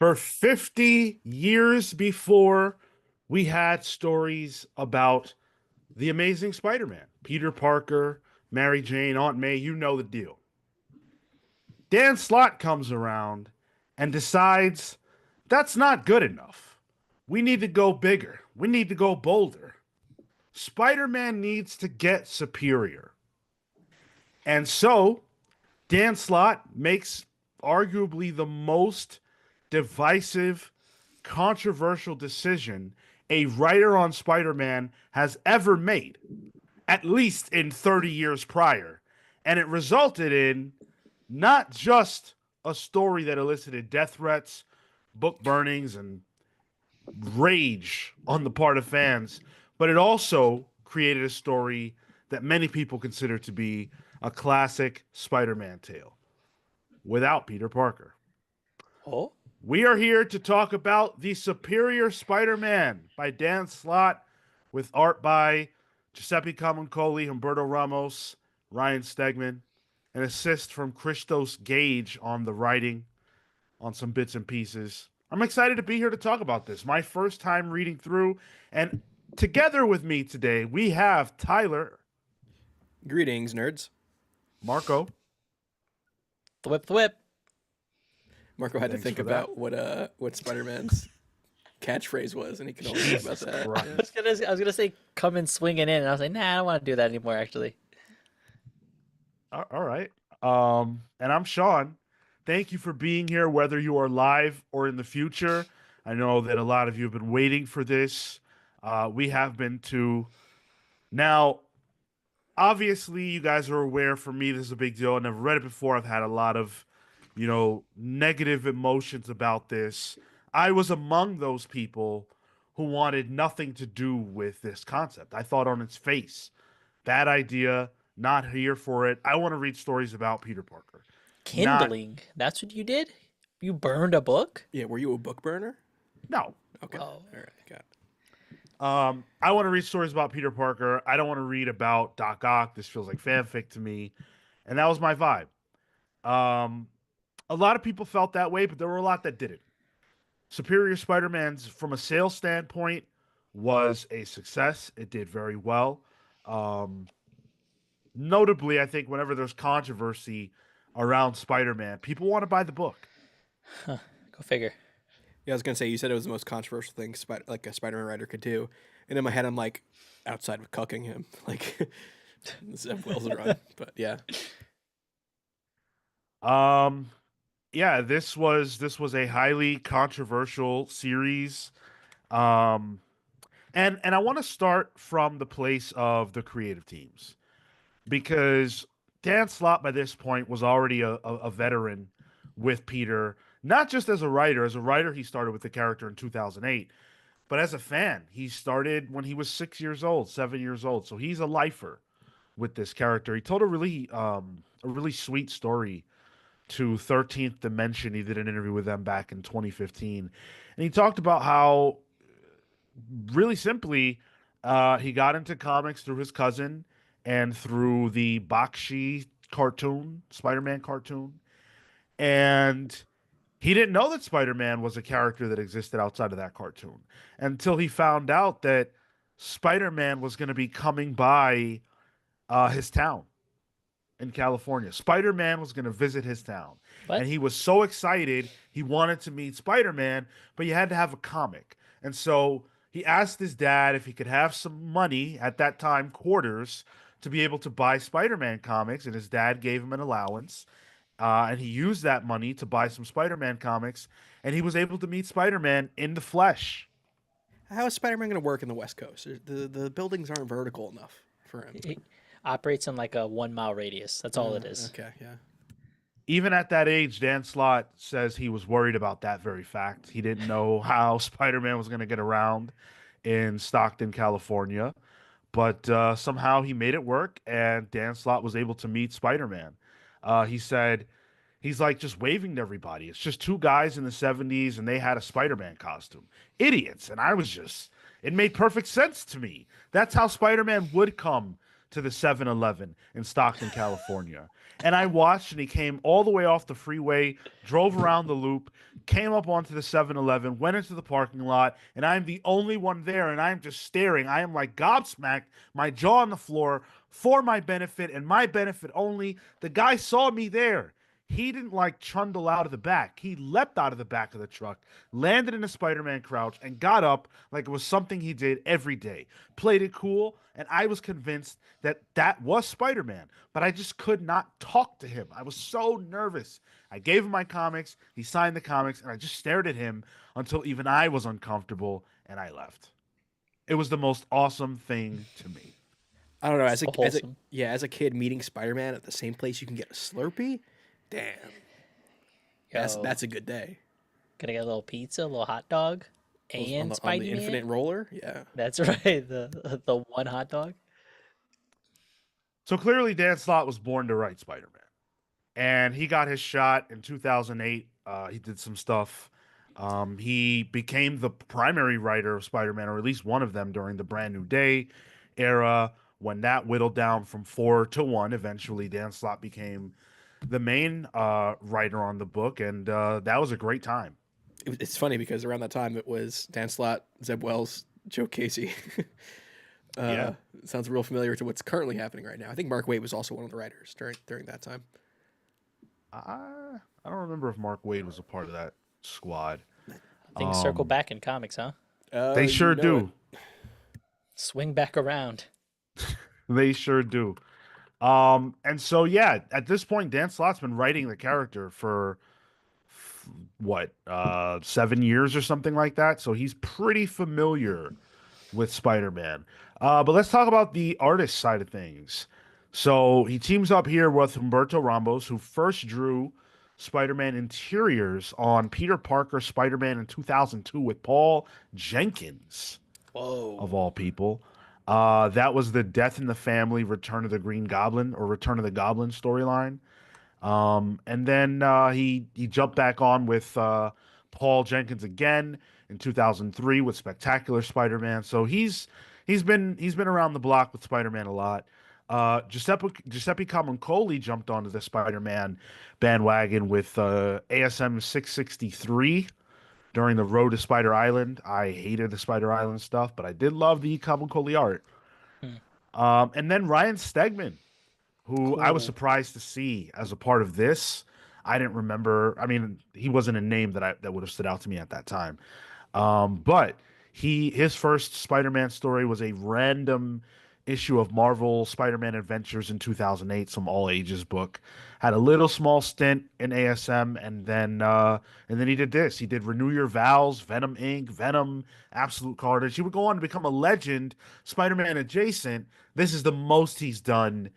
For 50 years before we had stories about the Amazing Spider-Man, Peter Parker, Mary Jane, Aunt May, you know the deal. Dan Slott comes around and decides that's not good enough. We need to go bigger. We need to go bolder. Spider-Man needs to get superior. And so Dan Slott makes arguably the most divisive, controversial decision a writer on Spider Man has ever made, at least in 30 years prior. And it resulted in not just a story that elicited death threats, book burnings, and rage on the part of fans, but it also created a story that many people consider to be a classic Spider Man tale without Peter Parker. Oh, We are here to talk about The Superior Spider-Man by Dan Slott with art by Giuseppe Camuncoli, Humberto Ramos, Ryan Stegman, an assist from Christos Gage on the writing on some bits and pieces. I'm excited to be here to talk about this. My first time reading through, and together with me today, we have Tyler, Greetings, nerds. Marco. thwip thwip. Marco had Thanks to think for that. about what Spider-Man's catchphrase was, and he could only think about that. Christ. Yeah. I was gonna say come in swinging in, and I was like, nah, I don't want to do that anymore. Actually, All right. And I'm Sean. Thank you for being here, whether you are live or in the future. I know that a lot of you have been waiting for this. We have been too. Now, obviously, you guys are aware. For me, this is a big deal. I've never read it before. I've had a lot of, negative emotions about this. I was among those people who wanted nothing to do with this concept. I thought on its face, bad idea, not here for it. I want to read stories about Peter Parker. Not, kindling. That's what you did. You burned a book. Yeah, were you a book burner? no. Okay. Oh. All right, got it. I want to read stories about Peter Parker. I don't want to read about Doc Ock. This feels like fanfic to me. And that was my vibe. Um, a lot of people felt that way, but there were a lot that didn't. Superior Spider-Man's, from a sales standpoint, was a success. It did very well. Um, Notably, I think whenever there's controversy around Spider-Man, people want to buy the book. Go figure. Yeah, I was gonna say you said it was the most controversial thing like a Spider-Man writer could do, and in my head I'm like, outside of cucking him, like Zeb Wells run. But yeah, Um, yeah, this was a highly controversial series. Um, and I want to start from the place of the creative teams because Dan Slott by this point was already a veteran with Peter, not just as a writer. As a writer, he started with the character in 2008, but as a fan, he started when he was 6 years old, 7 years old. So he's a lifer with this character. He told a really sweet story to 13th Dimension. He did an interview with them back in 2015, and he talked about how really simply, he got into comics through his cousin and through the Bakshi cartoon, Spider-Man cartoon. And he didn't know that Spider-Man was a character that existed outside of that cartoon until he found out that Spider-Man was going to be coming by his town in California. Spider-Man was going to visit his town. What? And he was so excited. He wanted to meet Spider-Man, but you had to have a comic. And so he asked his dad if he could have some money at that time, quarters, to be able to buy Spider-Man comics. And his dad gave him an allowance. And he used that money to buy some Spider-Man comics. And he was able to meet Spider-Man in the flesh. how is Spider-Man gonna work in the West Coast? The buildings aren't vertical enough for him. It operates in like a 1 mile radius. That's all it is. Okay, yeah. Even at that age, Dan Slott says he was worried about that very fact. He didn't know how Spider-Man was going to get around in Stockton, California, but somehow he made it work, and Dan Slott was able to meet Spider-Man. He said he's like just waving to everybody. It's just two guys in the 70s, and they had a Spider-Man costume. Idiots. And it made perfect sense to me. That's how Spider-Man would come to the 7-Eleven in Stockton, California. And I watched, and he came all the way off the freeway, drove around the loop, came up onto the 7-Eleven, went into the parking lot, and I'm the only one there, and I'm just staring. I am like gobsmacked, my jaw on the floor, for my benefit and my benefit only. The guy saw me there. He didn't like trundle out of the back. He leapt out of the back of the truck, landed in a Spider-Man crouch, and got up like it was something he did every day. Played it cool, and I was convinced that that was Spider-Man, but I just could not talk to him. I was so nervous. I gave him my comics, he signed the comics, and I just stared at him until even I was uncomfortable, and I left. It was the most awesome thing to me. I don't know. So wholesome. As a kid meeting Spider-Man at the same place you can get a Slurpee, damn, Yo, that's a good day. gonna get a little pizza, a little hot dog, On and the Spidey Infinite Man. Roller, yeah. That's right. The one hot dog. So clearly, Dan Slott was born to write Spider-Man. And he got his shot in 2008. He did some stuff. He became the primary writer of Spider-Man, or at least one of them, during the Brand New Day era. When that whittled down from 4 to 1, eventually Dan Slott became the main writer on the book, and that was a great time. It's funny because around that time it was Dan Slott, Zeb Wells, Joe Casey. Yeah. Sounds real familiar to what's currently happening right now. I think Mark Waid was also one of the writers during that time. I don't remember if Mark Waid was a part of that squad. Things circle back in comics, huh? They You sure know do. it. Swing back around. They sure do. And so yeah, at this point, Dan Slott's been writing the character for what, 7 years or something like that. So he's pretty familiar with Spider-Man. But let's talk about the artist side of things. So he teams up here with Humberto Ramos, who first drew Spider-Man interiors on Peter Parker Spider-Man in 2002 with Paul Jenkins, Whoa. of all people. That was the Death in the Family, Return of the Green Goblin, or Return of the Goblin storyline. And then he jumped back on with Paul Jenkins again in 2003 with Spectacular Spider-Man. So he's been around the block with Spider-Man a lot. Giuseppe Camuncoli jumped onto the Spider-Man bandwagon with ASM 663 during the Road to Spider Island. I hated the Spider Island stuff, but I did love the Camuncoli art. Hmm. And then Ryan Stegman, who I was Cool. surprised to see as a part of this. I didn't remember. I mean, he wasn't a name that would have stood out to me at that time. But his first Spider-Man story was a random issue of Marvel Spider-Man Adventures in 2008, some all ages book. Had a little small stint in ASM, and then he did this. He did Renew Your Vows, Venom Inc., Venom, Absolute Carnage. He would go on to become a legend, Spider-Man adjacent. This is the most he's done,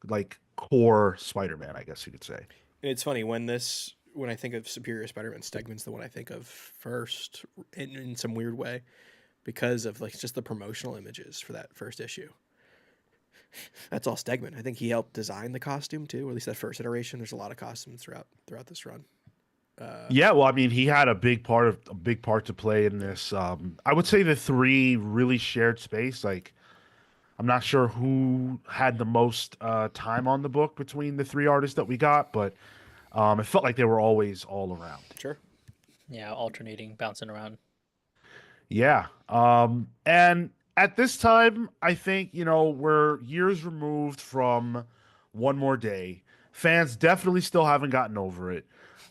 like core Spider-Man, I guess you could say. It's funny when I think of Superior Spider-Man, Stegman's the one I think of first in some weird way because of like just the promotional images for that first issue. That's all Stegman. I think he helped design the costume too, or at least that first iteration. There's a lot of costumes throughout this run. Yeah, well, I mean, he had a big part to play in this. I would say the three really shared space. Like, I'm not sure who had the most time on the book between the three artists that we got, but it felt like they were always all around. Sure. Yeah, alternating, bouncing around. Yeah. And at this time, I think, we're years removed from One More Day. Fans definitely still haven't gotten over it.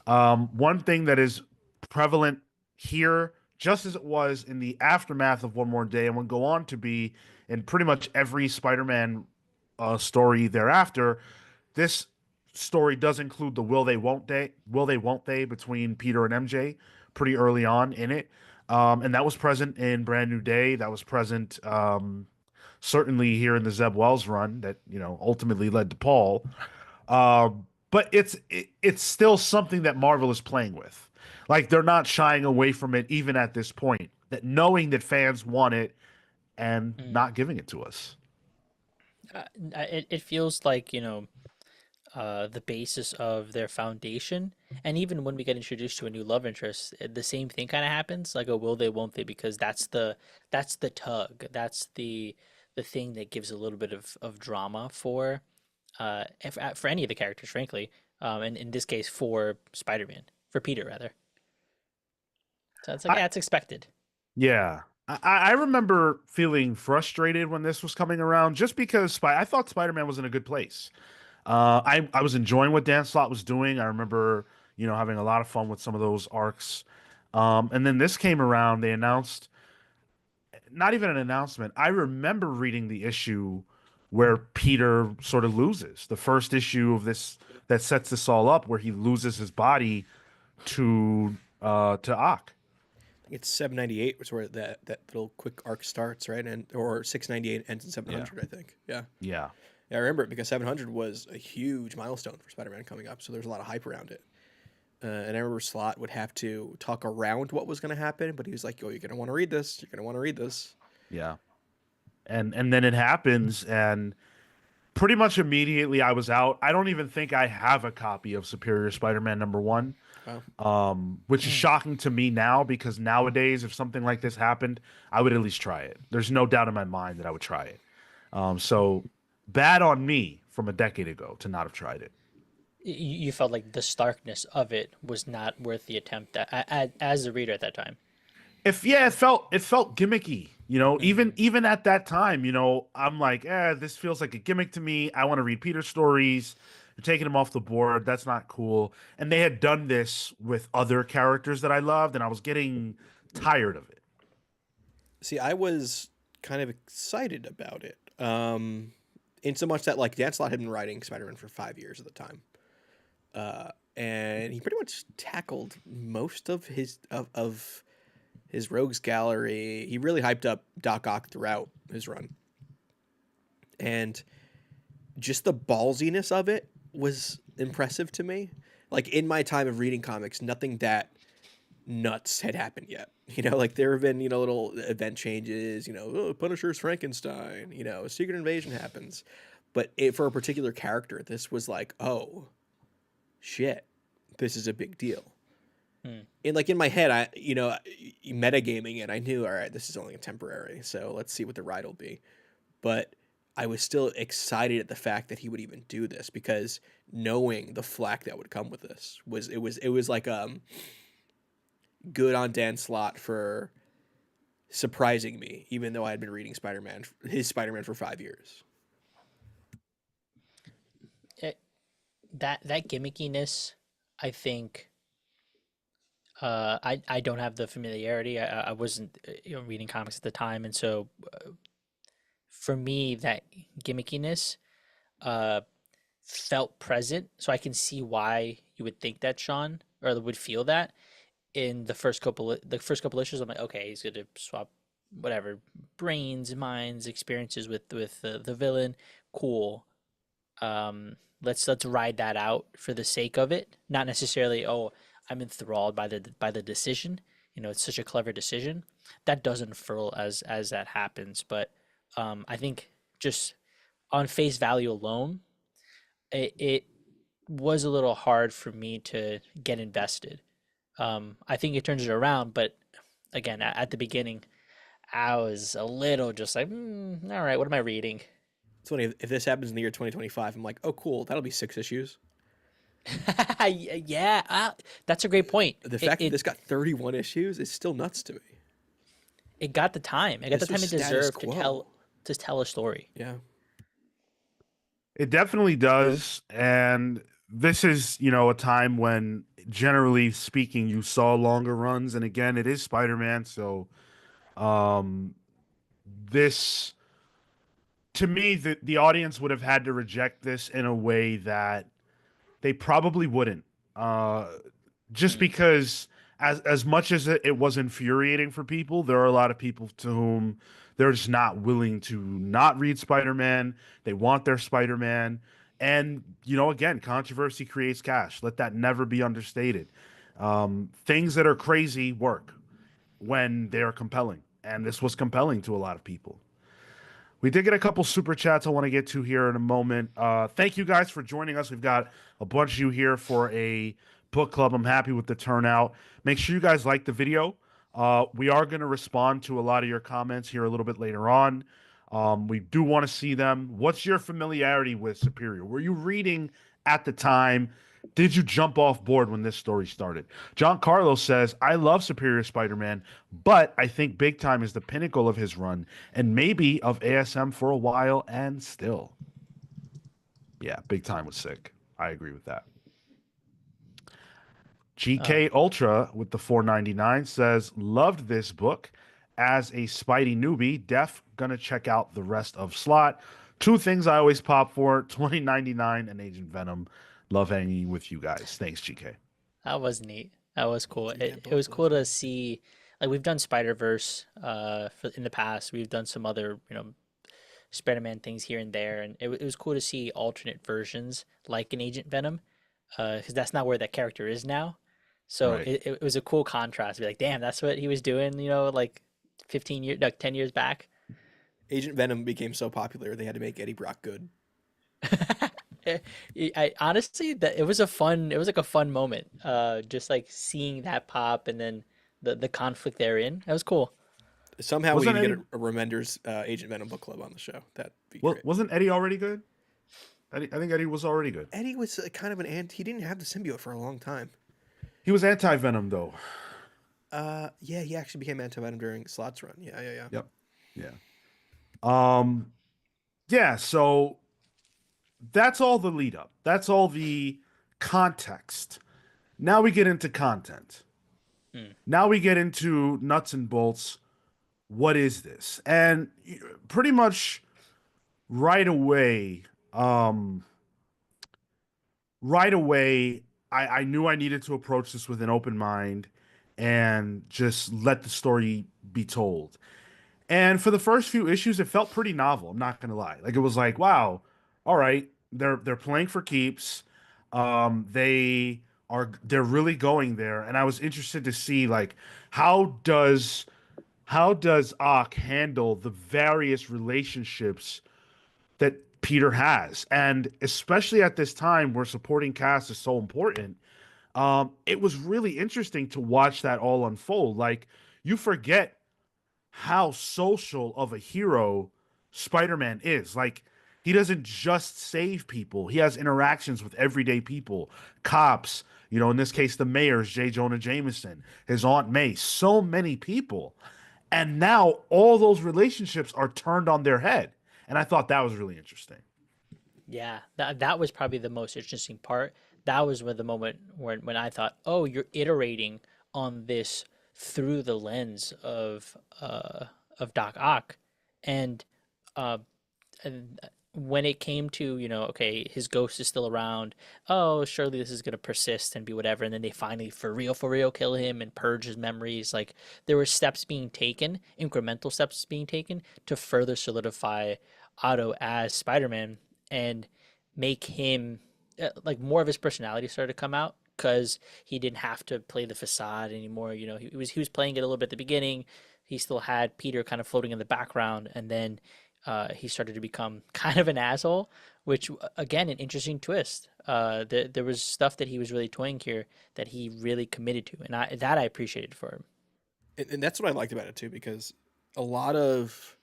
One thing that is prevalent here, just as it was in the aftermath of One More Day, and will go on to be in pretty much every Spider-Man story thereafter, this story does include the won't they between Peter and MJ pretty early on in it. And that was present in Brand New Day. That was present certainly here in the Zeb Wells run that, ultimately led to Paul. But it's still something that Marvel is playing with. Like, they're not shying away from it even at this point. That knowing that fans want it and Mm. not giving it to us. It feels like, the basis of their foundation. And even when we get introduced to a new love interest, the same thing kind of happens. Like a will they, won't they? Because that's the tug. That's the thing that gives a little bit of drama for for any of the characters, frankly. And in this case, for Spider-Man, for Peter rather. So it's like, I yeah, it's expected. Yeah. I remember feeling frustrated when this was coming around just because I thought Spider-Man was in a good place. I was enjoying what Dan Slott was doing. I remember, having a lot of fun with some of those arcs. And then this came around, they announced, not even an announcement. I remember reading the issue where Peter sort of loses. The first issue of this that sets this all up where he loses his body to Ock. It's 798, which is where that little quick arc starts, right? And or 698 ends in Yeah. 700, I think. Yeah. Yeah. Yeah, I remember it because 700 was a huge milestone for Spider-Man coming up, so there's a lot of hype around it. And I remember Slott would have to talk around what was going to happen, but he was like, "Oh, you're going to want to read this. You're going to want to read this." Yeah. And then it happens, and pretty much immediately I was out. I don't even think I have a copy of Superior Spider-Man #1, Wow. which is shocking to me now because nowadays, if something like this happened, I would at least try it. There's no doubt in my mind that I would try it. So bad on me from a decade ago to not have tried it. You felt like the starkness of it was not worth the attempt as a reader at that time. If yeah, it felt gimmicky. Even Mm. even at that time, I'm like, this feels like a gimmick to me. I want to read Peter's stories. You're taking him off the board. That's not cool. And they had done this with other characters that I loved, and I was getting tired of it. See, I was kind of excited about it. In so much that like Dan Slott had been writing Spider-Man for 5 years at the time. And he pretty much tackled most of his rogues gallery. He really hyped up Doc Ock throughout his run, and just the ballsiness of it was impressive to me. Like in my time of reading comics, nothing that nuts had happened yet. Like there have been little event changes. Punisher's Frankenstein. A secret invasion happens, but for a particular character, this was like, oh shit, this is a big deal. Hmm. And like in my head, metagaming it, I knew, all right, this is only a temporary, so let's see what the ride will be. But I was still excited at the fact that he would even do this because knowing the flack that would come with this was like good on Dan Slott for surprising me, even though I had been reading his Spider-Man for 5 years. It, that gimmickiness, I think. I don't have the familiarity. I wasn't reading comics at the time, and so for me, that gimmickiness uh, felt present. So I can see why you would think that, Sean, or would feel that in the first couple issues. I'm like, okay, he's gonna swap whatever brains, minds, experiences with the villain. Cool. Let's ride that out for the sake of it, not necessarily, oh, I'm enthralled by the decision. It's such a clever decision that does unfurl as that happens. But I think just on face value alone, it was a little hard for me to get invested. I think it turns it around, but again, at the beginning, I was a little just like, all right, what am I reading? It's funny if this happens in the year 2025. I'm like, oh, cool, that'll be 6 issues. Yeah, that's a great point. The It, fact that it this got 31 issues is still nuts to me. it got the time. It got the This time was it status deserved to quo. tell a story. Yeah. It definitely does. And this is, a time when, generally speaking, you saw longer runs. And again, it is Spider-Man. So, um, this, to me, the audience would have had to reject this in a way that they probably wouldn't. Uh, just Mm. because as much as it was infuriating for people, there are a lot of people to whom they're just not willing to not read Spider-Man. They want their Spider-Man. And, again, controversy creates cash. Let that never be understated. Things that are crazy work when they're compelling. And this was compelling to a lot of people. We did get a couple super chats I want to get to here in a moment. Thank you guys for joining us. We've got a bunch of you here for a book club. I'm happy with the turnout. Make sure you guys like the video. We are going to respond to a lot of your comments here a little bit later on. We do want to see them. What's your familiarity with Superior? Were you reading at the time? Did you jump off board when this story started? John Carlos says, I love Superior Spider Man, but I think Big Time is the pinnacle of his run and maybe of ASM for a while and still. Yeah, Big Time was sick. I agree with that. Um, GK Ultra with the 4.99 says, loved this book. As a Spidey newbie, def gonna check out the rest of Slott. Two things I always pop for 2099 and Agent Venom. Love hanging with you guys. Thanks, GK. that was neat. That was cool. Yeah, It both was of cool those. to see. Like we've done Spider Verse in the past. We've done some other Spider Man things here and there, and it was cool to see alternate versions like an Agent Venom, because that's not where that character is now. So Right. it was a cool contrast to be like, damn, that's what he was doing, like 15 years, like 10 years back. Agent Venom became so popular they had to make Eddie Brock good. I honestly that it was like a fun moment. Just like seeing that pop and then the conflict therein. That was cool. Somehow we need Wasn't to get Eddie a Remenders Agent Venom book club on the show. That'd be great. wasn't Eddie already good? I think Eddie was already good. Eddie was kind of an he didn't have the symbiote for a long time. He was anti-Venom though. Yeah, he actually became anti-venom during Slott's run. Yeah. Yep. Yeah. Um yeah, so that's all the lead up. That's all the context. Now we get into content. Hmm. Now we get into nuts and bolts. What is this? And pretty much right away, um, right away, I knew I needed to approach this with an open mind and just let the story be told. And for the first few issues, it felt pretty novel. I'm not gonna lie. Like it was like, wow, all right, they're playing for keeps. They're really going there, and I was interested to see like how does Ock handle the various relationships that Peter has, and especially at this time where supporting cast is so important. It was really interesting to watch that all unfold. Like you forget how social of a hero Spider-Man is. Like he doesn't just save people. He has interactions with everyday people, cops, in this case the mayor's J. Jonah Jameson, his Aunt May, so many people. And now all those relationships are turned on their head. And I thought that was really interesting. Yeah, that was probably the most interesting part. That was when the moment when I thought, oh, you're iterating on this through the lens of Doc Ock, and uh, and when it came to okay, his ghost is still around. Oh, surely this is gonna persist and be whatever. And then they finally, for real, kill him and purge his memories. Like there were steps being taken, incremental steps being taken to further solidify Otto as Spider-Man and make him like more of his personality started to come out because he didn't have to play the facade anymore. He was playing it a little bit at the beginning. He still had Peter kind of floating in the background, and then he started to become kind of an asshole, which again an interesting twist. There was stuff that he was really toying here that he really committed to, and I appreciated for him. And that's what I liked about it too, because a lot of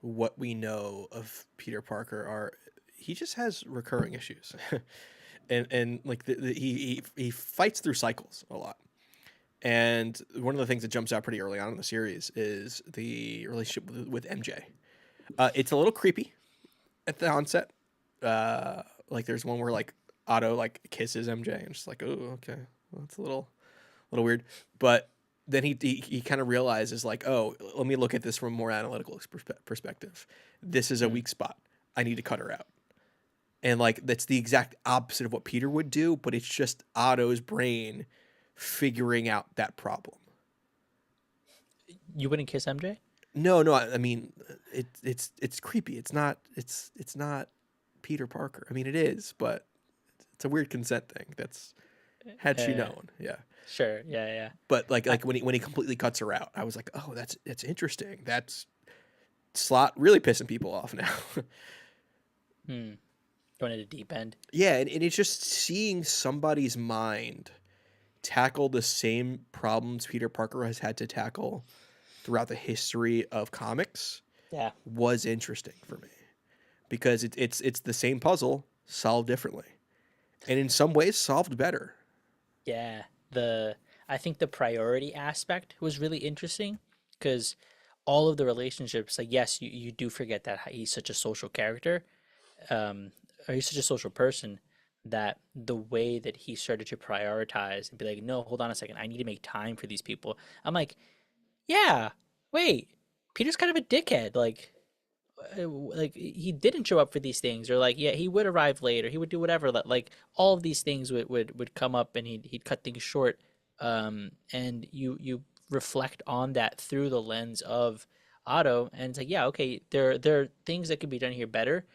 what we know of Peter Parker are he just has recurring issues, and like he fights through cycles a lot. And one of the things that jumps out pretty early on in the series is the relationship with MJ. It's a little creepy at the onset. Like there's one where like Otto like kisses MJ and just like, oh, okay, well, that's a little weird. But then he kind of realizes like, oh, let me look at this from a more analytical perspective. This is a weak spot. I need to cut her out. And like that's the exact opposite of what Peter would do, but it's just Otto's brain figuring out that problem. You wouldn't kiss MJ? No. I mean, it's creepy. It's not Peter Parker. I mean, it is, but it's a weird consent thing. That's had she known, yeah. Sure, yeah. But like when he completely cuts her out, I was like, oh, that's interesting. That's Slott really pissing people off now. Going into deep end. Yeah, and it's just seeing somebody's mind tackle the same problems Peter Parker has had to tackle throughout the history of comics Yeah. was interesting for me because it's the same puzzle solved differently, and in some ways solved better. Yeah. The I think the priority aspect was really interesting because all of the relationships, like yes, you do forget that he's such a social character, or he's such a social person that the way that he started to prioritize and be like, no, hold on a second, I need to make time for these people. I'm like, yeah, wait, Peter's kind of a dickhead. Like he didn't show up for these things, or like yeah, he would arrive late, or he would do whatever. Like all of these things would come up, and he'd cut things short. And you reflect on that through the lens of Otto, and it's like yeah, okay, there are things that could be done here better,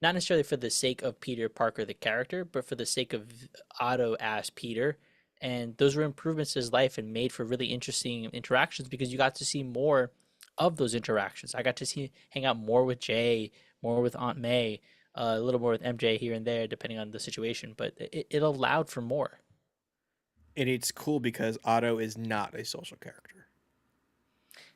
not necessarily for the sake of Peter Parker the character, but for the sake of Otto as Peter. And those were improvements to his life and made for really interesting interactions because you got to see more of those interactions. I got to see hang out more with Jay, more with Aunt May, a little more with MJ here and there, depending on the situation. But it allowed for more. And it's cool because Otto is not a social character,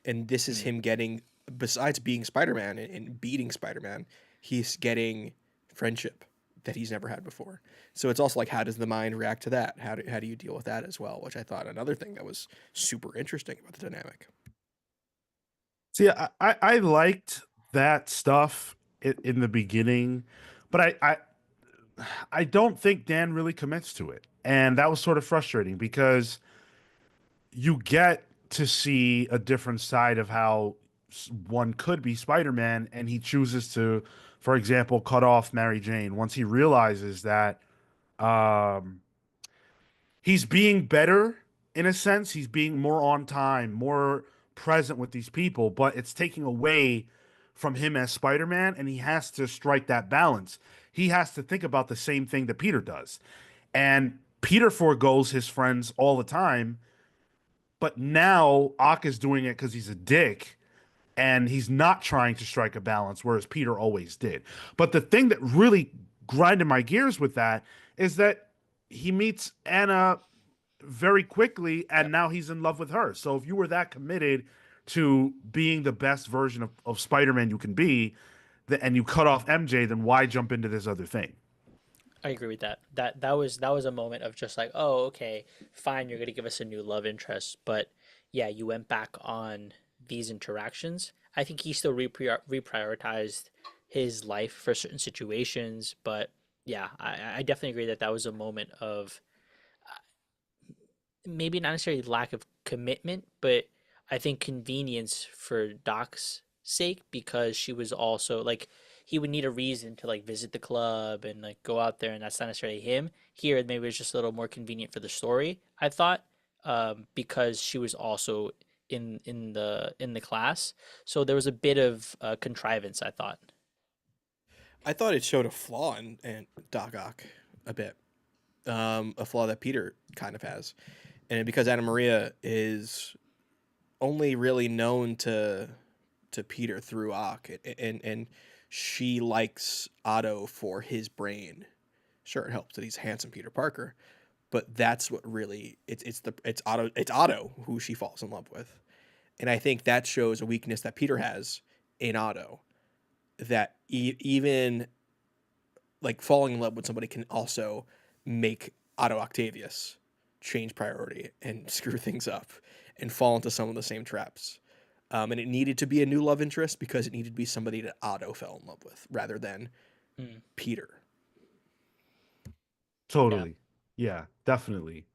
and this is Mm. him getting, besides being Spider-Man and beating Spider-Man, he's getting friendship that he's never had before. So it's also like, how does the mind react to that? How do you deal with that as well? Which I thought another thing that was super interesting about the dynamic. See, I liked that stuff in the beginning, but I don't think Dan really commits to it. And that was sort of frustrating because you get to see a different side of how one could be Spider-Man, and he chooses to, for example, cut off Mary Jane once he realizes that um, he's being better in a sense. He's being more on time, more present with these people, but it's taking away from him as Spider-Man, and he has to strike that balance. He has to think about the same thing that Peter does. And Peter foregoes his friends all the time, but now Ock is doing it because he's a dick and he's not trying to strike a balance, whereas Peter always did. But the thing that really grinded my gears with that is that he meets Anna very quickly and Yep. now he's in love with her. So if you were that committed to being the best version of Spider-Man you can be, and you cut off MJ, then why jump into this other thing? I agree with that. That was a moment of just like, oh, okay, fine, you're gonna give us a new love interest, but yeah, you went back on these interactions. I think he still reprioritized his life for certain situations, but yeah, I definitely agree that that was a moment of maybe not necessarily lack of commitment, but I think convenience for Doc's sake because she was also like he would need a reason to like visit the club and like go out there, and that's not necessarily him. Here, maybe it's just a little more convenient for the story. I thought because she was also in the class, so there was a bit of contrivance. I thought. I thought it showed a flaw in Doc Ock a bit, a flaw that Peter kind of has, and because Anna Maria is only really known to Peter through Ock, and she likes Otto for his brain. Sure, it helps that he's handsome Peter Parker, but that's what really it's Otto who she falls in love with, and I think that shows a weakness that Peter has in Otto, that even like falling in love with somebody can also make Otto Octavius change priority and screw things up and fall into some of the same traps. And it needed to be a new love interest because it needed to be somebody that Otto fell in love with rather than Mm, Peter. yeah. Totally. Yeah, definitely.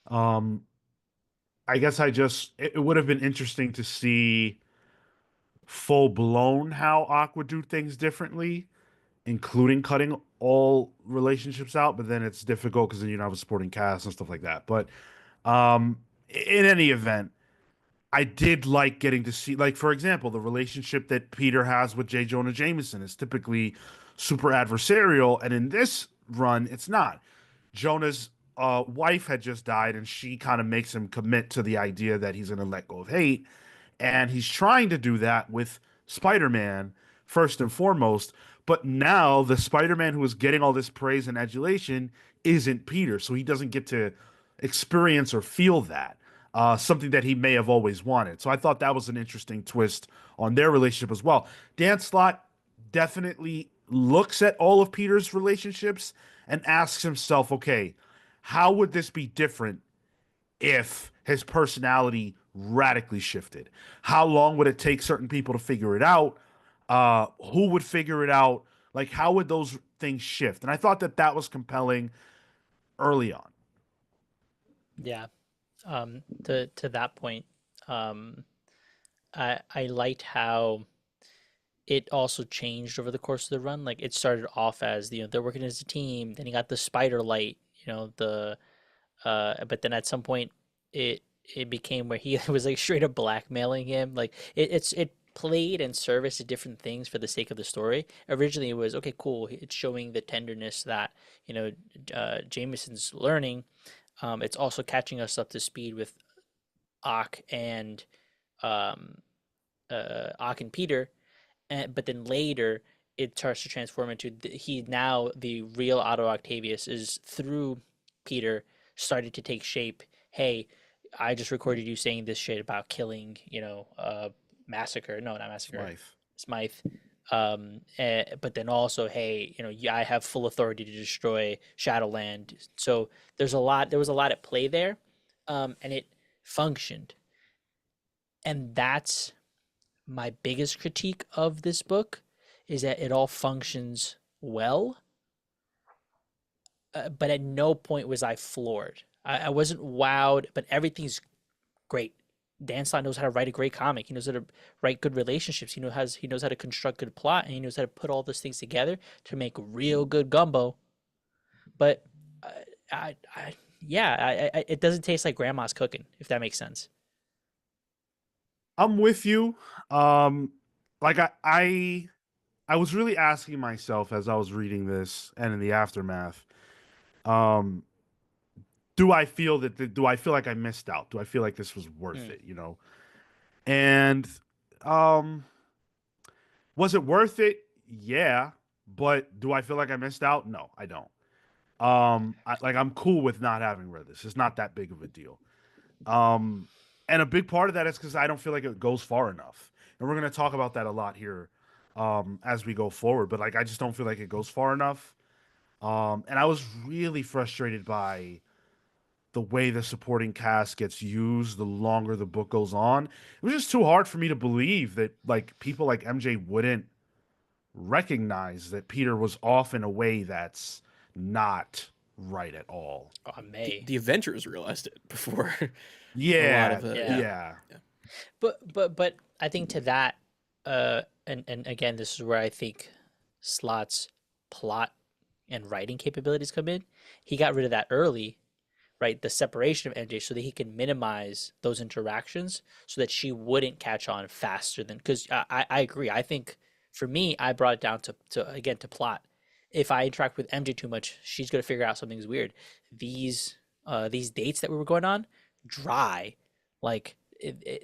Um, I guess it would have been interesting to see full blown how Aqua would do things differently, including cutting all relationships out, but then it's difficult because then you don't have a supporting cast and stuff like that. But in any event, I did like getting to see, like, for example, the relationship that Peter has with J. Jonah Jameson is typically super adversarial, and in this run, it's not. Jonah's wife had just died, and she kind of makes him commit to the idea that he's going to let go of hate. And he's trying to do that with Spider Man, first and foremost. But now the Spider Man who is getting all this praise and adulation isn't Peter. So he doesn't get to experience or feel that. something that he may have always wanted. So I thought that was an interesting twist on their relationship as well. Dan Slott definitely looks at all of Peter's relationships and asks himself, okay, how would this be different if his personality radically shifted? How long would it take certain people to figure it out? Who would figure it out? Like, how would those things shift? And I thought that that was compelling early on. Yeah. To that point, um, I liked how it also changed over the course of the run. Like it started off as they're working as a team. Then he got the spider light. But then at some point it became where he was like straight up blackmailing him. Like it played and serviced to different things for the sake of the story. Originally, it was okay, cool. It's showing the tenderness that Jameson's learning. It's also catching us up to speed with Ock and um, Ock and Peter, but then later it starts to transform into the real Otto Octavius is through Peter started to take shape. Hey, I just recorded you saying this shit about killing, massacre. No, not massacre. Smythe. Smythe. But then also, hey, I have full authority to destroy Shadowland. So there was a lot at play there, and it functioned. And that's my biggest critique of this book is that it all functions well, but at no point was I floored. I wasn't wowed, but everything's great. Dan Slott knows how to write a great comic. He knows how to write good relationships. He knows how to construct good plot, and he knows how to put all those things together to make real good gumbo. But uh, it doesn't taste like grandma's cooking, if that makes sense. I'm with you. Um, like I was really asking myself as I was reading this and in the aftermath, um, do I feel like I missed out? Do I feel like this was worth Mm, it? And um, was it worth it? Yeah, but do I feel like I missed out? No, I don't. I'm cool with not having read this. It's not that big of a deal. Um, and a big part of that is because I don't feel like it goes far enough. And we're gonna talk about that a lot here as we go forward. But like I just don't feel like it goes far enough. And I was really frustrated by the way the supporting cast gets used the longer the book goes on. It was just too hard for me to believe that like people like MJ wouldn't recognize that Peter was off in a way that's not right at all. oh, The, May. the Avengers realized it before a lot Yeah, of it. Yeah. Yeah. yeah. Yeah. But I think to that, and again, this is where I think Slott's plot and writing capabilities come in. He got rid of that early, right? The separation of MJ so that he can minimize those interactions so that she wouldn't catch on faster than because I agree. I think for me, I brought it down to plot. If I interact with MJ too much, she's gonna figure out something's weird. These dates that we were going on, dry, like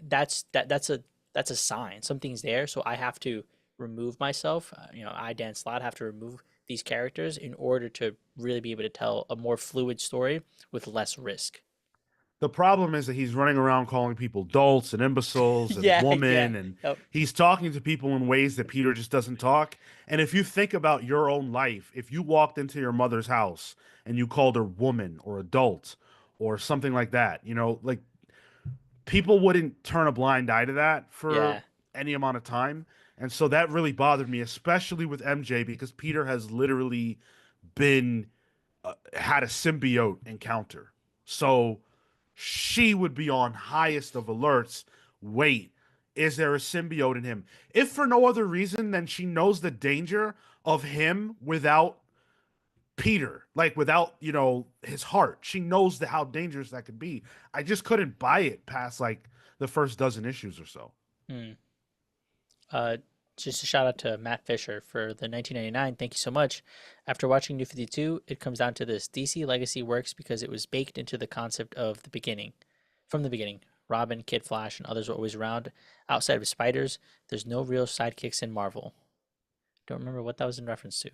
that's a sign something's there. So I have to remove myself. I Dan Slott have to remove these characters in order to really be able to tell a more fluid story with less risk. The problem is that he's running around calling people dolts and imbeciles and Yeah, yeah. woman, and Yep. he's talking to people in ways that Peter just doesn't talk. And if you think about your own life, if you walked into your mother's house and you called her woman or adult or something like that, like people wouldn't turn a blind eye to that for Yeah. any amount of time. And so that really bothered me, especially with MJ, because Peter has literally been had a symbiote encounter. So she would be on highest of alerts. Wait, is there a symbiote in him? If for no other reason than she knows the danger of him without Peter, like without, his heart. She knows how dangerous that could be. I just couldn't buy it past like the first dozen issues or so. Hmm. Uh, just a shout out to Matt Fisher for the 1999. Thank you so much. After watching New 52, it comes down to this: DC Legacy works because it was baked into the concept of the beginning. From the beginning, Robin, Kid Flash, and others were always around. Outside of spiders, there's no real sidekicks in Marvel. Don't remember what that was in reference to.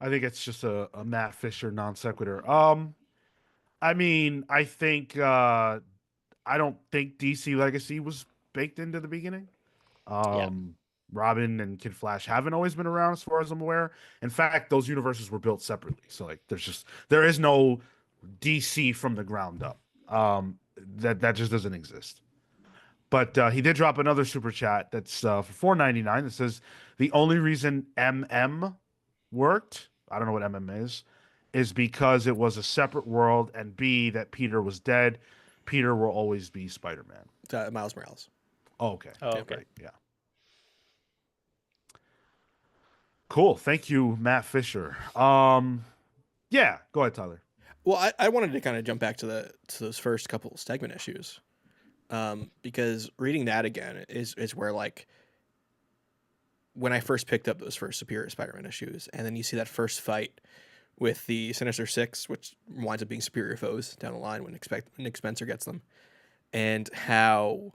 I think it's just a Matt Fisher non sequitur. I mean, I think I don't think DC Legacy was baked into the beginning. Yeah. Robin and Kid Flash haven't always been around, as far as I'm aware. In fact, those universes were built separately. So like, there is no DC from the ground up. That just doesn't exist. But he did drop another super chat that's for 4.99 that says the only reason MM worked, I don't know what MM is because it was a separate world, and B, that Peter was dead. Peter will always be Spider-Man. Miles Morales. Oh, okay. Oh, Yeah, okay. right. Yeah. Cool. Thank you, Matt Fisher. Yeah, go ahead, Tyler. Well, I wanted to kind of jump back to those first couple Stegman issues, because reading that again is where, like, when I first picked up those first Superior Spider-Man issues, and then you see that first fight with the Sinister Six, which winds up being Superior foes down the line when Nick Spencer gets them, and how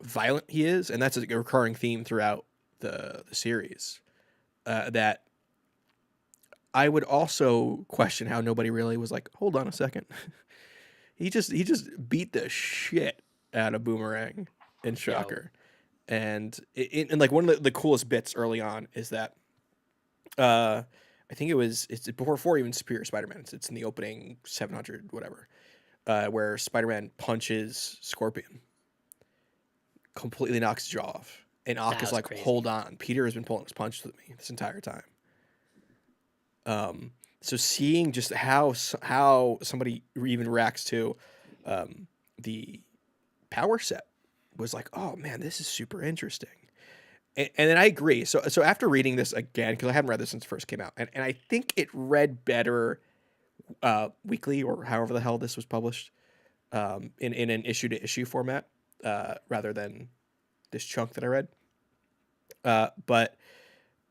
violent he is, and that's a recurring theme throughout the series. That I would also question how nobody really was like, hold on a second, he just beat the shit out of Boomerang and Shocker. And and like one of the coolest bits early on is that I think it's before even Superior Spider-Man. It's in the opening 700 whatever, where Spider-Man punches Scorpion, completely knocks his jaw off, and Ock is like, crazy. "Hold on, Peter has been pulling his punches with me this entire time." So seeing just how somebody even reacts to the power set was like, oh man, this is super interesting. And then I agree. So after reading this again, because I haven't read this since it first came out, and I think it read better weekly or however the hell this was published, in an issue to issue format, rather than this chunk that I read. But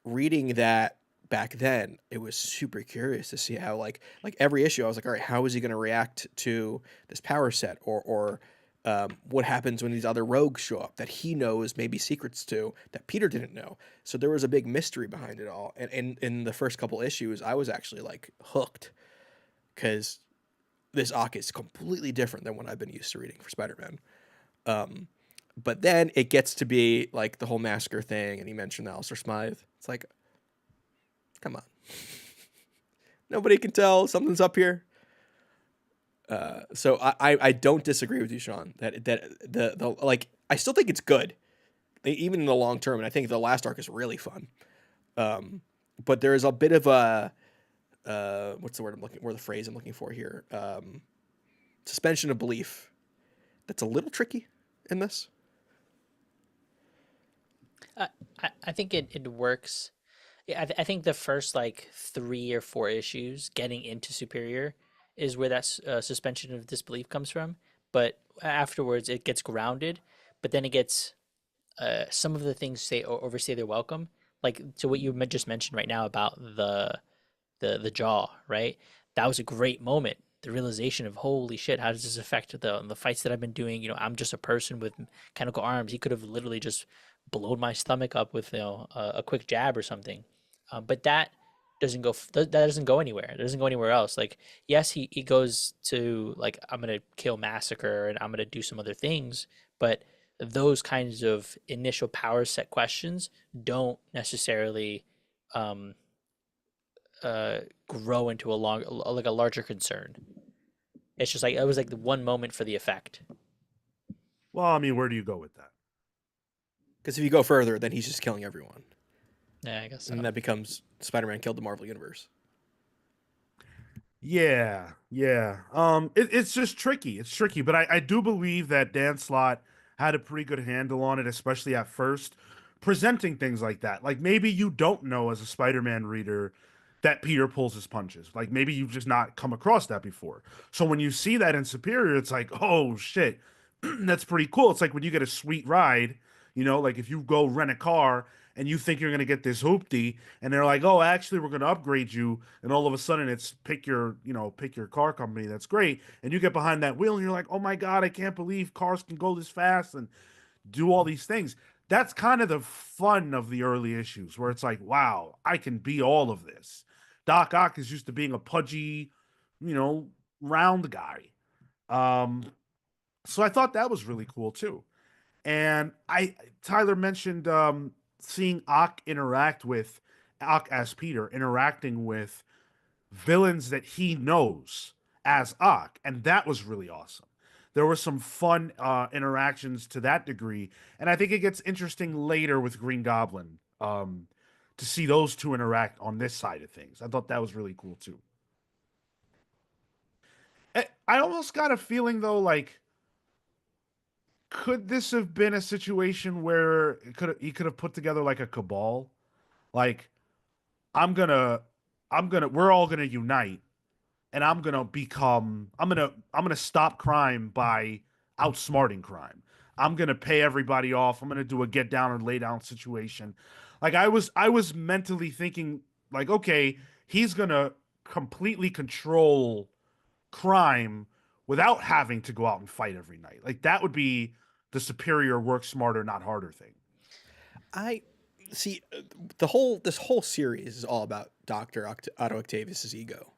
reading that back then, it was super curious to see how like every issue I was like, all right, how is he going to react to this power set, or what happens when these other rogues show up that he knows maybe secrets to that Peter didn't know. So there was a big mystery behind it all. And in the first couple issues, I was actually like hooked, because this Ock is completely different than what I've been used to reading for Spider-Man. But then it gets to be like the whole massacre thing, and he mentioned Alistair Smythe. It's like, come on. Nobody can tell something's up here. So I don't disagree with you, Sean, that the like, I still think it's good, even in the long term, and I think the last arc is really fun. But there is a bit of a what's the word I'm looking, or the phrase I'm looking for here? Suspension of belief that's a little tricky in this. I think it works. Yeah, I think the first like 3 or 4 issues getting into Superior is where that suspension of disbelief comes from. But afterwards, it gets grounded. But then it gets some of the things say overstay their welcome. Like to what you just mentioned right now about the jaw, right? That was a great moment. The realization of holy shit, how does this affect the fights that I've been doing? You know, I'm just a person with mechanical arms. He could have literally just blown my stomach up with a quick jab or something. But that doesn't go anywhere. It doesn't go anywhere else. Like yes, he goes to like I'm gonna kill massacre and I'm gonna do some other things, but those kinds of initial power set questions don't necessarily um, grow into a larger concern. It's just like it was like the one moment for the effect. Well, I mean, where do you go with that? Because if you go further, then he's just killing everyone. Yeah, I guess so. And that becomes Spider-Man killed the Marvel Universe. Yeah, yeah. It's just tricky. It's tricky, but I do believe that Dan Slott had a pretty good handle on it, especially at first, presenting things like that. Like maybe you don't know as a Spider-Man reader that Peter pulls his punches. Like maybe you've just not come across that before. So when you see that in Superior, it's like, oh shit, that's pretty cool. It's like when you get a sweet ride, like if you go rent a car and you think you're gonna get this hoopty, and they're like, oh, actually, we're gonna upgrade you, and all of a sudden it's pick your car company. That's great, and you get behind that wheel and you're like, oh my god, I can't believe cars can go this fast and do all these things. That's kind of the fun of the early issues where it's like, wow, I can be all of this. Doc Ock is used to being a pudgy, you know, round guy. Um, So I thought that was really cool too. And Tyler mentioned seeing Ock as Peter interacting with villains that he knows as Ock, and that was really awesome. There were some fun interactions to that degree, and I think it gets interesting later with Green Goblin to see those two interact on this side of things. I thought that was really cool too. I almost got a feeling though, like, could this have been a situation where he could have put together like a cabal, like I'm gonna we're all gonna unite and I'm gonna stop crime by outsmarting crime. I'm gonna pay everybody off. I'm gonna do a get down and lay down situation. Like I was mentally thinking like, okay, he's gonna completely control crime without having to go out and fight every night. Like that would be the superior work smarter, not harder thing. I see this whole series is all about Otto Octavius's ego.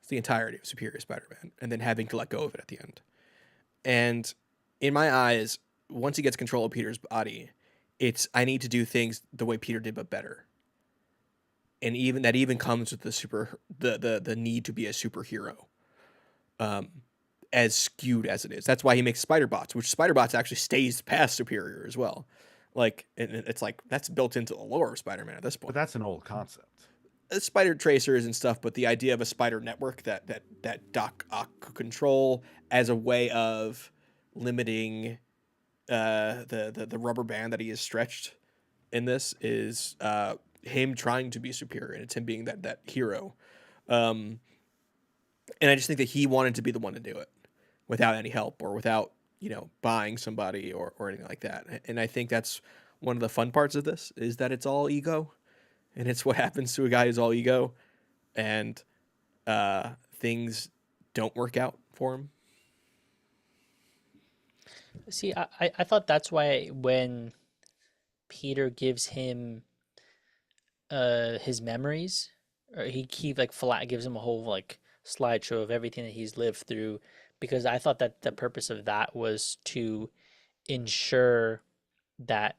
It's the entirety of Superior Spider-Man, and then having to let go of it at the end. And in my eyes, once he gets control of Peter's body, it's I need to do things the way Peter did, but better. And even comes with the need to be a superhero, as skewed as it is. That's why he makes Spider Bots, which Spider Bots actually stays past Superior as well. Like it's like that's built into the lore of Spider-Man at this point. But that's an old concept. Spider tracers and stuff, but the idea of a spider network that Doc Ock could control as a way of limiting the rubber band that he has stretched in this is him trying to be superior, and it's him being that hero. And I just think that he wanted to be the one to do it without any help or without buying somebody or anything like that. And I think that's one of the fun parts of this is that it's all ego. And it's what happens to a guy who's all ego, and things don't work out for him. See, I thought that's why when Peter gives him his memories, or he like flat gives him a whole like slideshow of everything that he's lived through, because I thought that the purpose of that was to ensure that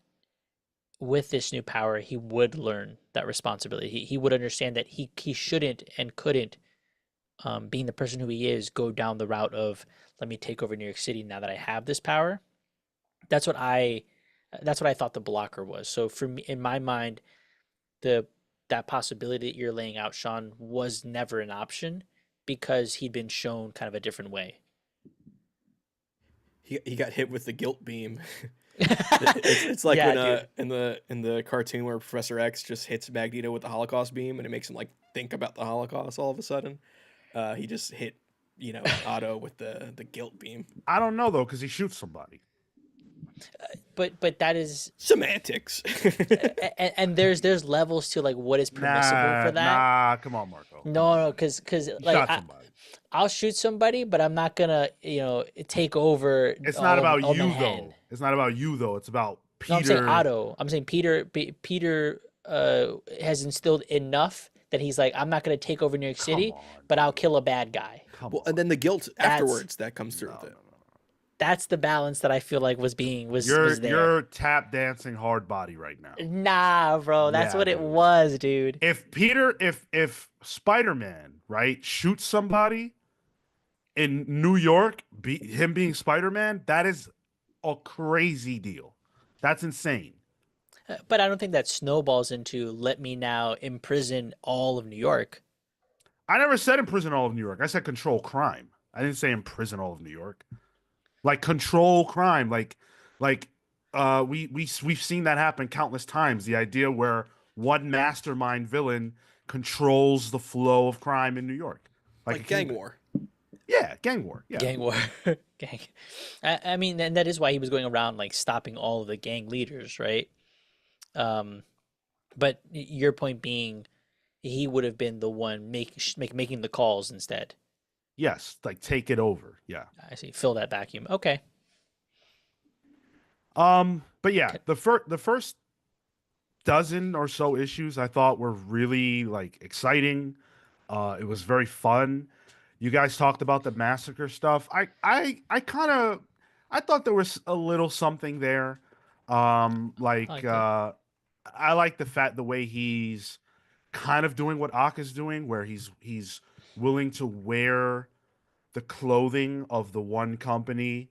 with this new power, he would learn that responsibility. He would understand that he shouldn't and couldn't, being the person who he is, go down the route of let me take over New York City now that I have this power. That's what I thought the blocker was. So for me, in my mind, that possibility that you're laying out, Sean, was never an option because he'd been shown kind of a different way. He got hit with the guilt beam. It's like Yeah, when in the cartoon where Professor X just hits Magneto with the Holocaust beam and it makes him like think about the Holocaust all of a sudden. He just hit Otto with the guilt beam. I don't know though, because he shoots somebody. But that is semantics. and there's levels to like what is permissible for that. Nah, come on, Marco. No, because like I'll shoot somebody, but I'm not gonna take over. It's not about you though. It's not about you though. It's about Peter. No, I'm saying Otto. I'm saying Peter. Peter has instilled enough that he's like, I'm not gonna take over New York City, but I'll kill a bad guy. Well, and then the guilt afterwards that comes through with it. That's the balance that I feel like was there. You're tap dancing hard body right now. Nah, bro, that's what it was, dude. If Spider-Man, right, shoots somebody in New York, him being Spider-Man, that is a crazy deal. That's insane. But I don't think that snowballs into let me now imprison all of New York. I never said imprison all of New York. I said control crime. I didn't say imprison all of New York. Like control crime, we've seen that happen countless times. The idea where one mastermind villain controls the flow of crime in New York, like gang war. Yeah, gang war. Yeah, gang war. Gang. I mean, and that is why he was going around like stopping all of the gang leaders, right? But your point being, he would have been the one making the calls instead. Yes, like take it over. Yeah, I see. Fill that vacuum. Okay. But yeah, the first dozen or so issues I thought were really like exciting. It was very fun. You guys talked about the massacre stuff. I kind of I thought there was a little something there. I Like liked it. I like the way he's kind of doing what Aka's doing, where he's willing to wear the clothing of the one company.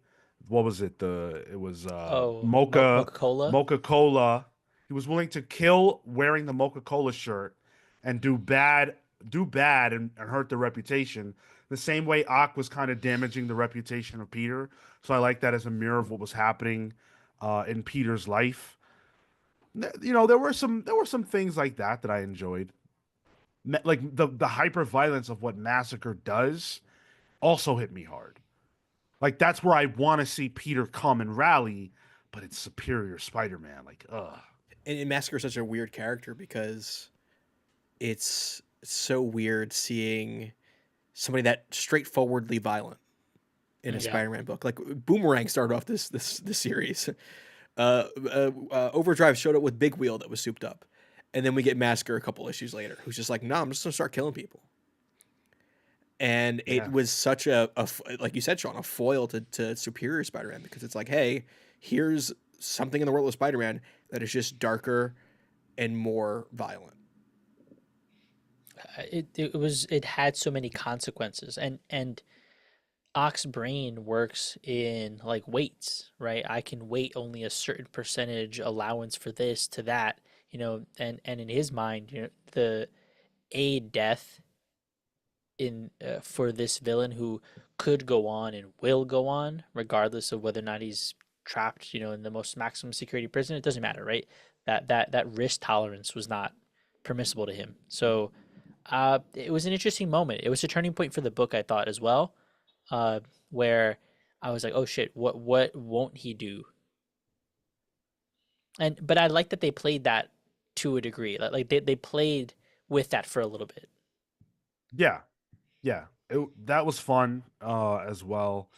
What was it? It was Oh, Mocha Cola. Mocha Cola. He was willing to kill wearing the Mocha Cola shirt and do bad and hurt the reputation. The same way Ak was kind of damaging the reputation of Peter. So I like that as a mirror of what was happening in Peter's life. You know, there were some things like that that I enjoyed. Like the hyper violence of what Massacre does also hit me hard. Like that's where I want to see Peter come and rally, but it's Superior Spider-Man. Like, ugh. And Massacre is such a weird character because it's so weird seeing somebody that straightforwardly violent in a Yeah. Spider-Man book. Like Boomerang started off this series. Overdrive showed up with Big Wheel that was souped up, and then we get Massacre a couple issues later, who's just like, "No, I'm just gonna start killing people." And it Yeah. was such like you said, Sean, a foil to Superior Spider-Man because it's like, hey, here's something in the world of Spider-Man that is just darker and more violent. It had so many consequences, and Ox brain works in like weights, right? I can weight only a certain percentage allowance for this to that, and in his mind, the a death in for this villain who could go on and will go on regardless of whether or not he's trapped, in the most maximum security prison. It doesn't matter, right? That risk tolerance was not permissible to him. So it was an interesting moment. It was a turning point for the book, I thought, as well, uh, where I was like, oh shit, what won't he do? But I like that they played that to a degree. Like they played with that for a little bit. Yeah. Yeah. That was fun as well.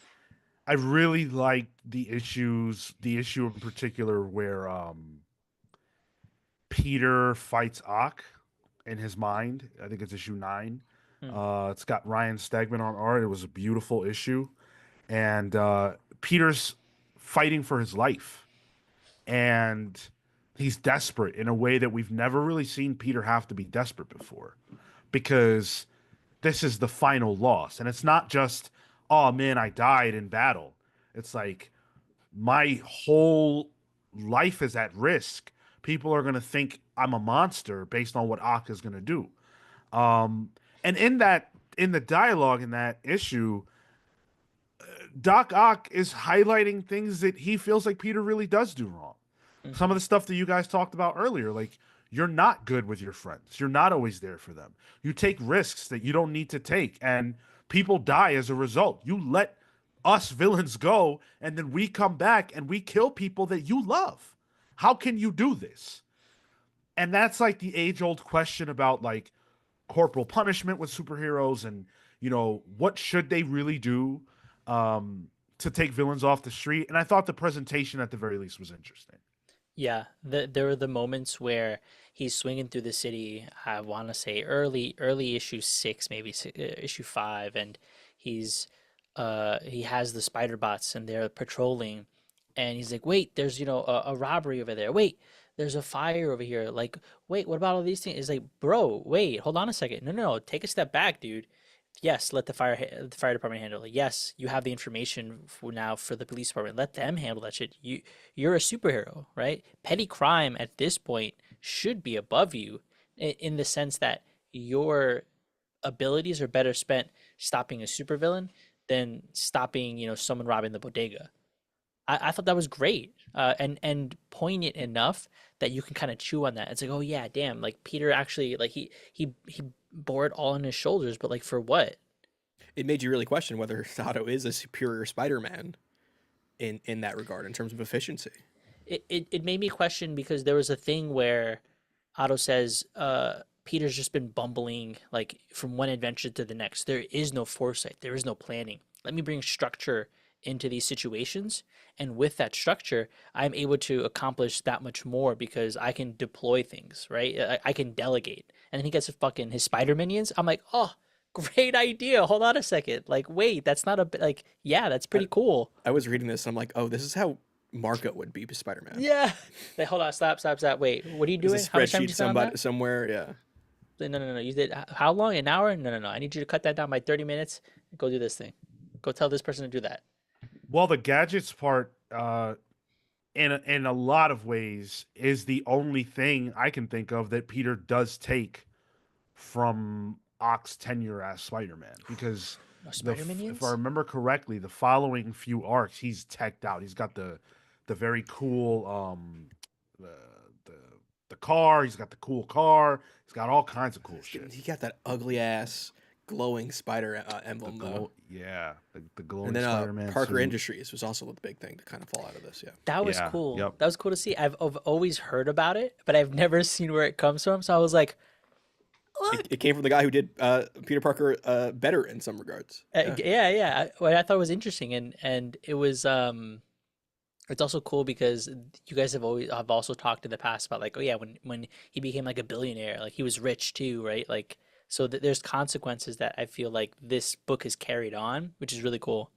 I really liked the issue in particular where Peter fights Ock in his mind. I think it's issue 9. Hmm. It's got Ryan Stegman on art. It was a beautiful issue. And Peter's fighting for his life. And he's desperate in a way that we've never really seen Peter have to be desperate before. Because this is the final loss. And it's not just, oh man, I died in battle. It's like my whole life is at risk. People are going to think I'm a monster based on what Akka is going to do. Um, and in the dialogue in that issue, Doc Ock is highlighting things that he feels like Peter really does do wrong. Some of Hmm. the stuff that you guys talked about earlier, like you're not good with your friends. You're not always there for them. You take risks that you don't need to take, and people die as a result. You let us villains go, and then we come back and we kill people that you love. How can you do this? And that's like the age old question about like corporal punishment with superheroes and, what should they really do to take villains off the street. And I thought the presentation at the very least was interesting. Yeah, there were the moments where he's swinging through the city. I want to say early issue 6, maybe issue 5, and he has the spider bots and they're patrolling, and he's like, "Wait, there's a robbery over there. Wait, there's a fire over here. Like, wait, what about all these things?" It's like, bro, wait, hold on a second. No, no, no, take a step back, dude. Yes, let the fire department handle it. Yes, you have the information for now for the police department. Let them handle that shit. You're a superhero, right? Petty crime at this point should be above you in the sense that your abilities are better spent stopping a supervillain than stopping, someone robbing the bodega. I thought that was great, and poignant enough that you can kind of chew on that. It's like, oh yeah, damn, like Peter actually, like he bore it all on his shoulders, but like for what? It made you really question whether Otto is a superior Spider-Man in that regard in terms of efficiency. It made me question because there was a thing where Otto says, Peter's just been bumbling like from one adventure to the next. There is no foresight, there is no planning. Let me bring structure into these situations. And with that structure, I'm able to accomplish that much more because I can deploy things, right? I can delegate. And then he gets his Spider minions. I'm like, oh, great idea. Hold on a second. Like, wait, that's not a like. Yeah, that's I, pretty cool. I was reading this and I'm like, oh, this is how Marco would be Spider-Man. Yeah. Like, hold on, stop, stop, stop. Wait, what are you There's doing? a How much time did spreadsheet you spend on that? somewhere. Yeah. No, no, no, no. You did how long? An hour? No, no, no. I need you to cut that down by 30 minutes. Go do this thing. Go tell this person to do that. Well, the gadgets part, in a lot of ways, is the only thing I can think of that Peter does take from Ock's tenure as Spider-Man, because No spider if I minions? remember correctly, the following few arcs he's teched out. He's got the very cool the the the car. He's got the cool car. He's got all kinds of cool shit. He got that ugly ass glowing spider emblem though. Yeah, the And glowing then Spider-Man Parker suit. Industries was also the big thing to kind of fall out of this. Yeah. That was Yeah, cool. yep. That was cool to see. I've always heard about it, but I've never seen where it comes from. So I was like, what? It came from the guy who did Peter Parker better in some regards. Yeah. Yeah, yeah. What I thought was interesting, and it was it's also cool because you guys have also talked in the past about like, oh yeah, when he became like a billionaire, like he was rich too, right? Like so there's consequences that I feel like this book has carried on, which is really cool.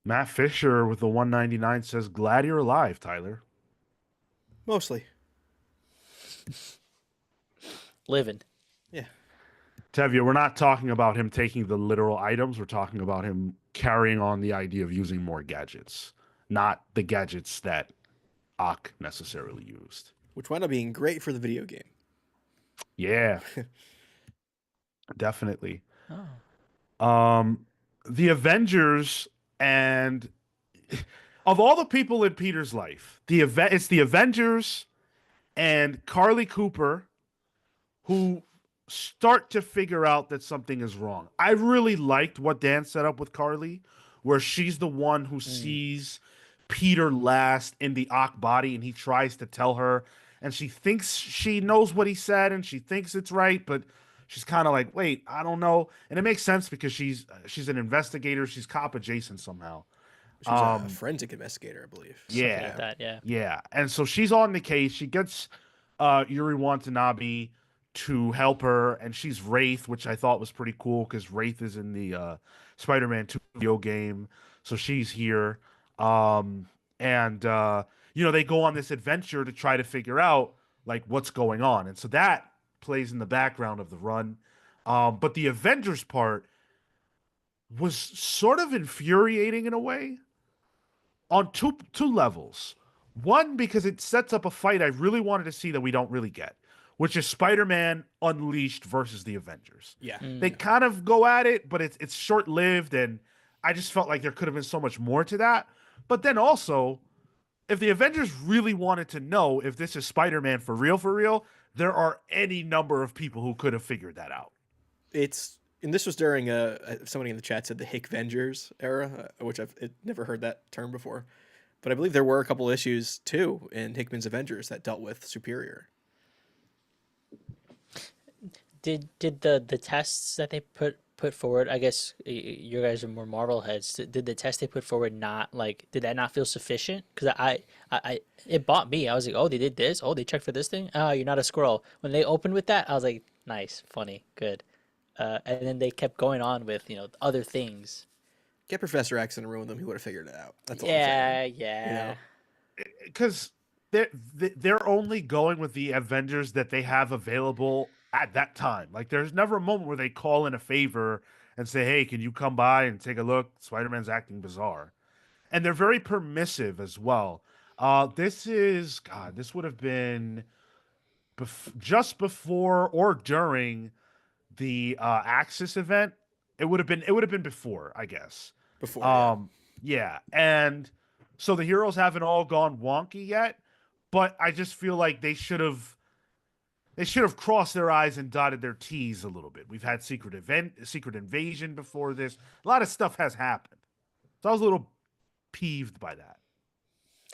Matt Fisher with the 199 says, "Glad you're alive, Tyler." Mostly. Living. Yeah. Tevye, we're not talking about him taking the literal items. We're talking about him carrying on the idea of using more gadgets, not the gadgets that Ock necessarily used. Which wound up being great for the video game. Yeah, definitely. Oh. The Avengers, and of all the people in Peter's life, it's the Avengers and Carly Cooper who start to figure out that something is wrong. I really liked what Dan set up with Carly, where she's the one who sees Peter last in the Ock body, and he tries to tell her, and she thinks she knows what he said, and she thinks it's right, but she's kind of like, wait, I don't know. And it makes sense because she's an investigator, she's cop adjacent somehow. She was a forensic investigator, I believe. Something Yeah. like that, yeah. Yeah, and so she's on the case. She gets Yuri Watanabe to help her, and she's Wraith, which I thought was pretty cool because Wraith is in the Spider-Man 2 video game, so she's here. And they go on this adventure to try to figure out like what's going on, and so that plays in the background of the run. But the Avengers part was sort of infuriating in a way on two levels. One, because it sets up a fight I really wanted to see that we don't really get, which is Spider-Man Unleashed versus the Avengers. Yeah. They kind of go at it, but it's short-lived, and I just felt like there could have been so much more to that. But then also, if the Avengers really wanted to know if this is Spider-Man for real, there are any number of people who could have figured that out. And this was during somebody in the chat said the Hick-Vengers era, which I've never heard that term before. But I believe there were a couple issues too in Hickman's Avengers that dealt with Superior. Did the tests that they put forward? I guess you guys are more Marvel heads. Did the test they put forward not like? Did that not feel sufficient? Because I it bought me. I was like, oh, they did this. Oh, they checked for this thing. Oh, you're not a squirrel. When they opened with that, I was like, nice, funny, good. And then they kept going on with other things. Get Professor X in a room with them, he would have figured it out. That's all Yeah, I'm saying. yeah. Because they're only going with the Avengers that they have available at that time. Like, there's never a moment where they call in a favor and say, "Hey, can you come by and take a look? Spider-Man's acting bizarre," and they're very permissive as well. This would have been just before or during the Axis event. It would have been before, I guess. Before, yeah. Yeah, and so the heroes haven't all gone wonky yet, but I just feel like they should have crossed their I's and dotted their T's a little bit. We've had Secret Invasion before this. A lot of stuff has happened, so I was a little peeved by that.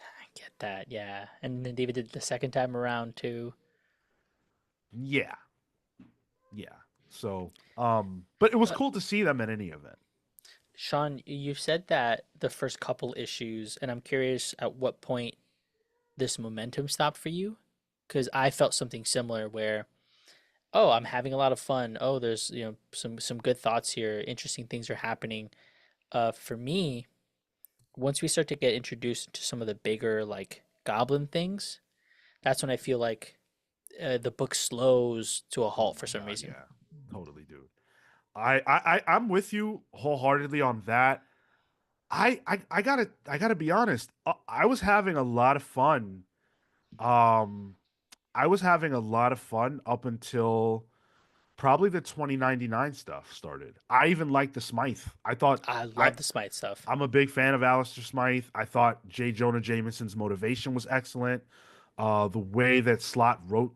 I get that, yeah. And then David did it the second time around too. Yeah. So, but it was cool to see them at any event. Sean, you said that the first couple issues, and I'm curious at what point this momentum stopped for you, because I felt something similar where oh, I'm having a lot of fun. Oh, there's, some good thoughts here. Interesting things are happening. For me, once we start to get introduced to some of the bigger like goblin things, that's when I feel like the book slows to a Oh halt for my some god, reason. yeah, totally, dude. I'm with you wholeheartedly on that. I gotta be honest. I was having a lot of fun. Um, I was having a lot of fun up until probably the 2099 stuff started. I even liked the Smythe. I I love the Smite stuff. I'm a big fan of Alistair Smythe. I thought J. Jonah Jameson's motivation was excellent. The way that Slott wrote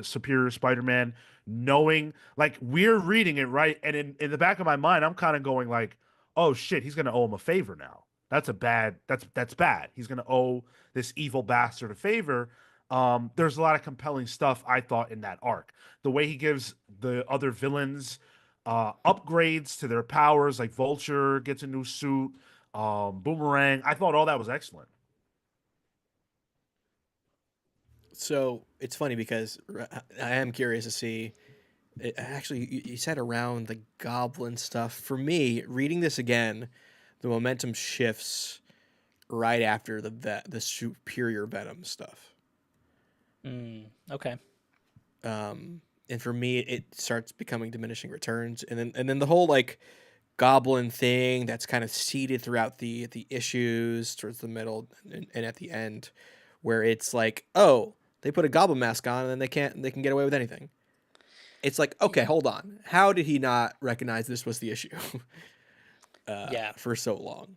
Superior Spider-Man, knowing like we're reading it right, and in the back of my mind, I'm kind of going like, "Oh shit, he's gonna owe him a favor now. That's bad. He's gonna owe this evil bastard a favor." There's a lot of compelling stuff I thought in that arc. The way he gives the other villains upgrades to their powers, like Vulture gets a new suit, Boomerang. I thought all that was excellent. So it's funny because I am curious to see. Actually, you said around the goblin stuff. For me, reading this again, the momentum shifts right after the superior venom stuff. Okay. And for me, it starts becoming diminishing returns, and then the whole like goblin thing that's kind of seeded throughout the issues towards the middle and at the end, where it's like, oh, they put a goblin mask on and then they can get away with anything. It's like, okay, hold on, how did he not recognize this was the issue Yeah, for so long?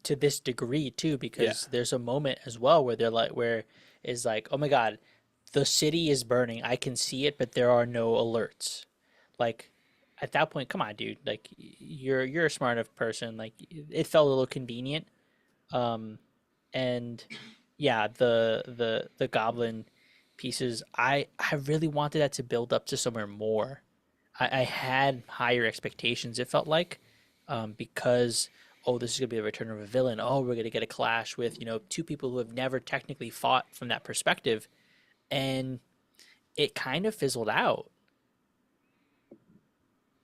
to this degree too, Yeah, because there's a moment as well where they're like, where is like, oh my god, the city is burning. I can see it, but there are no alerts. Like at that point, come on, dude. Like you're a smart enough person. Like it felt a little convenient. Um, and yeah, the goblin pieces. I really wanted that to build up to somewhere more. I had higher expectations. It felt like, because oh, this is gonna be the return of a villain. Oh, we're gonna get a clash with two people who have never technically fought from that perspective, and it kind of fizzled out.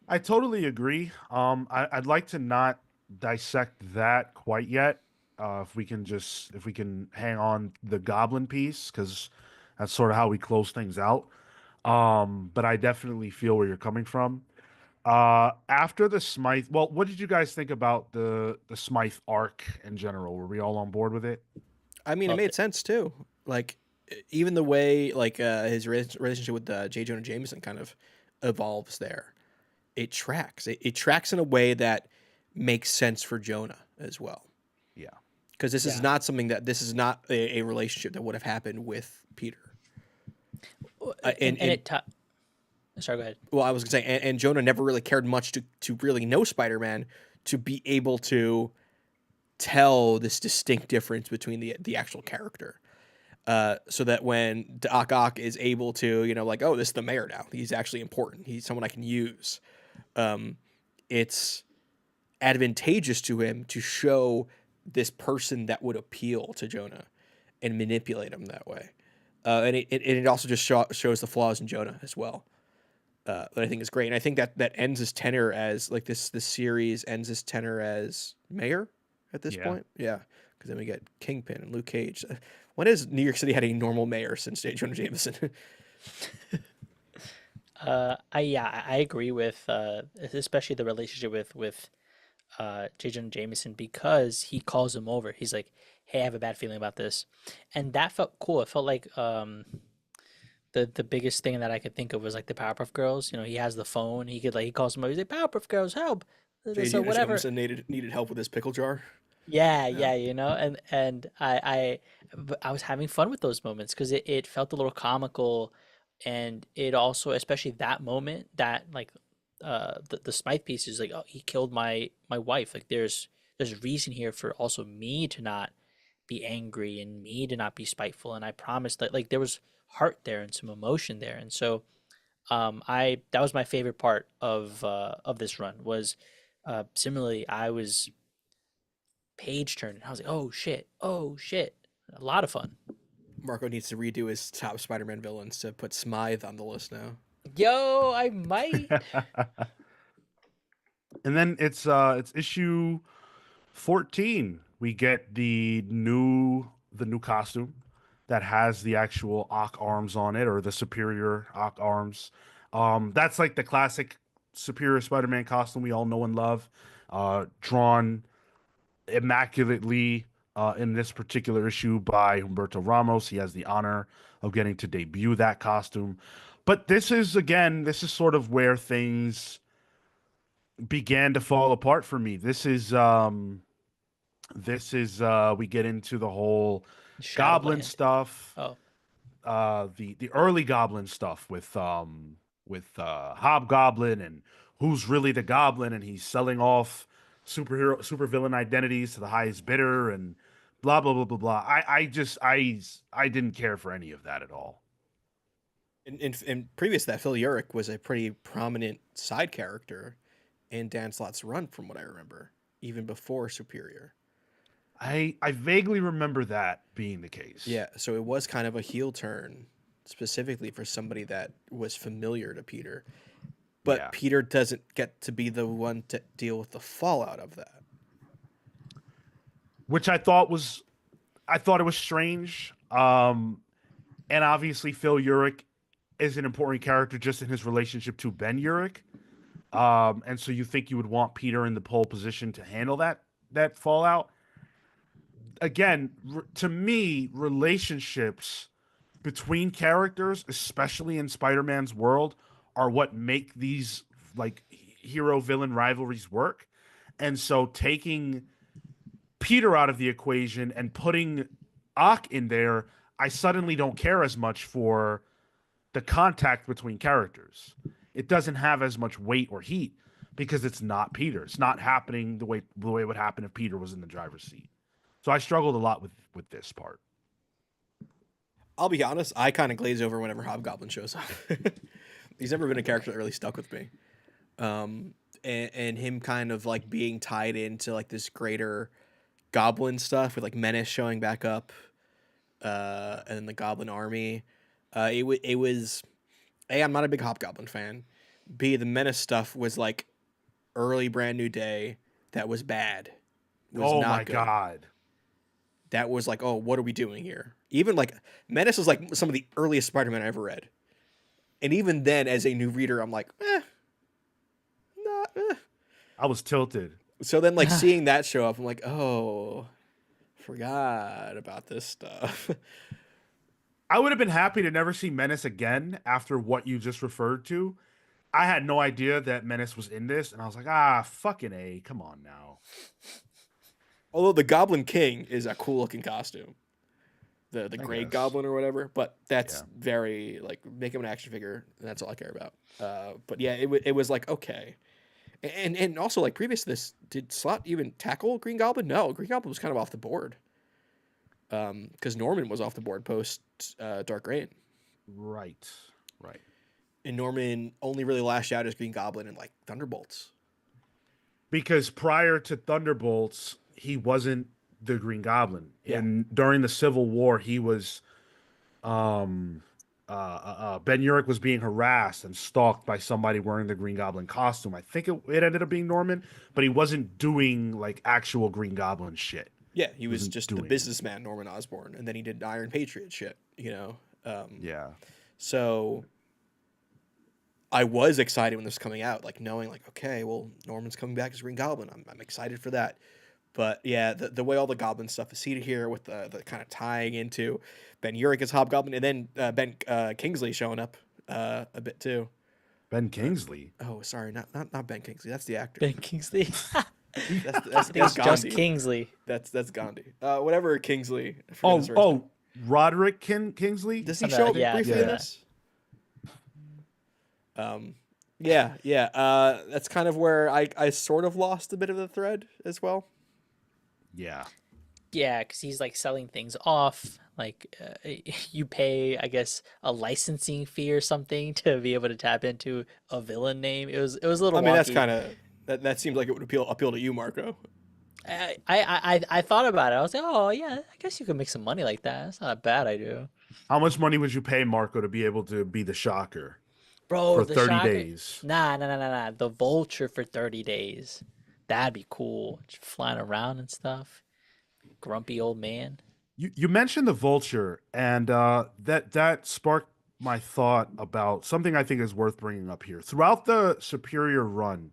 I totally agree. I'd like to not dissect that quite yet. If we can hang on the Goblin piece, because that's sort of how we close things out. But I definitely feel where you're coming from. After the Smythe, well, what did you guys think about the Smythe arc in general? Were we all on board with it? I mean, it Loved made it. sense too. Like even the way like his relationship with J. Jonah Jameson kind of evolves there. It tracks. It tracks in a way that makes sense for Jonah as well. Yeah. Because Yeah, this is not a relationship that would have happened with Peter. and sorry, go ahead. Well, I was gonna say, and Jonah never really cared much to really know Spider Man to be able to tell this distinct difference between the actual character. So that when Doc Ock is able to, like, oh, this is the mayor now. He's actually important. He's someone I can use. It's advantageous to him to show this person that would appeal to Jonah and manipulate him that way. And it also just shows the flaws in Jonah as well. That I think is great, and I think that ends his tenure as like this series ends his tenure as mayor at this Yeah. point. Yeah, because then we get Kingpin and Luke Cage. When has New York City had a normal mayor since J. Jonah Jameson? I agree with especially the relationship with J. Jameson, because he calls him over. He's like, "Hey, I have a bad feeling about this," and that felt cool. It felt like the biggest thing that I could think of was like the Powerpuff Girls. He has the phone. He calls them over. He's like, "Powerpuff Girls, help!" J. So Jonah whatever. Jameson needed help with his pickle jar. Yeah, Yeah, yeah, and but I was having fun with those moments because it felt a little comical, and it also, especially that moment, that like the Smythe piece is like, oh, he killed my wife. Like there's reason here for also me to not be angry and me to not be spiteful, and I promised that like there was heart there and some emotion there, and so I that was my favorite part of this run was similarly I was page turning. I was like, oh shit, oh shit. A lot of fun. Marco needs to redo his top Spider-Man villains to put Smythe on the list now. Yo, I might. And then it's issue 14. We get the new costume that has the actual Ock arms on it, or the superior Ock arms. That's like the classic superior Spider-Man costume we all know and love. Drawn immaculately in this particular issue by Humberto Ramos. He has the honor of getting to debut that costume. But this is sort of where things began to fall apart for me. This is we get into the whole Goblin Shadowland. stuff, Oh, the early Goblin stuff with Hobgoblin, and who's really the Goblin, and he's selling off supervillain identities to the highest bidder, and blah blah blah blah blah. I didn't care for any of that at all. In previous to that, Phil Urich was a pretty prominent side character in Dan Slott's run, from what I remember, even before Superior. I vaguely remember that being the case. Yeah, so it was kind of a heel turn, specifically for somebody that was familiar to Peter. But Yeah. Peter doesn't get to be the one to deal with the fallout of that. Which I thought it was strange. And obviously Phil Urich is an important character just in his relationship to Ben Urich. And so you think you would want Peter in the pole position to handle that fallout. Again, to me, relationships between characters, especially in Spider-Man's world, are what make these like hero villain rivalries work. And so taking Peter out of the equation and putting Ock in there, I suddenly don't care as much for the contact between characters. It doesn't have as much weight or heat because it's not Peter. It's not happening the way it would happen if Peter was in the driver's seat. So I struggled a lot with this part. I'll be honest, I kind of glaze over whenever Hobgoblin shows up. He's never been a character that really stuck with me. And him kind of like being tied into like this greater Goblin stuff with like Menace showing back up, and then the Goblin Army. It was A, I'm not a big Hobgoblin fan. B, the Menace stuff was like early Brand New Day that was bad. Was Oh not my good. god. That was like, oh, what are we doing here? Even like Menace was like some of the earliest Spider-Man I ever read. And even then, as a new reader, I'm like, not. I was tilted. So then, like seeing that show up, I'm like, oh, forgot about this stuff. I would have been happy to never see Menace again after what you just referred to. I had no idea that Menace was in this, and I was like, fucking A, come on now. Although the Goblin King is a cool looking costume, the Gray guess. Goblin or whatever. But that's Yeah. very like make him an action figure, and that's all I care about. But yeah, it was like okay, and also like previous to this, did Slott even tackle Green Goblin? No, Green Goblin was kind of off the board. Because Norman was off the board post Dark Reign, Right. Right. and Norman only really lashed out as Green Goblin and like Thunderbolts. Because prior to Thunderbolts, he wasn't the Green Goblin. Yeah. And during the Civil War, he was Ben Urich was being harassed and stalked by somebody wearing the Green Goblin costume. I think it ended up being Norman, but he wasn't doing like actual Green Goblin shit. Yeah, he was Wasn't just the doing it. businessman Norman Osborn, and then he did Iron Patriot shit. Yeah. So I was excited when this was coming out, like knowing like, okay, well, Norman's coming back as Green Goblin. I'm excited for that. But yeah, the way all the Goblin stuff is seated here with the kind of tying into Ben Urich as Hobgoblin, and then Ben Kingsley showing up a bit too. Ben Kingsley. Oh, sorry, not Ben Kingsley. That's the actor. Ben Kingsley. That's I think it's just Gandhi. Kingsley. That's Gandhi. Whatever Kingsley. I forget his first name. Oh, Roderick Kingsley? Does he No, show up yeah, briefly in yeah. this? Yeah. That's kind of where I sort of lost a bit of the thread as well. Yeah. Yeah, because he's like selling things off. Like you pay, I guess, a licensing fee or something to be able to tap into a villain name. It was a little. I mean, that's wonky. kind of that seems like it would appeal to you, Marco. I thought about it. I was like, oh yeah, I guess you could make some money like that. That's not a bad idea. How much money would you pay Marco to be able to be the Shocker? Bro, for the 30 Saga. days. Nah. The Vulture for 30 days. That'd be cool. Just flying around and stuff. Grumpy old man. You mentioned the Vulture, and that sparked my thought about something I think is worth bringing up here. Throughout the Superior run,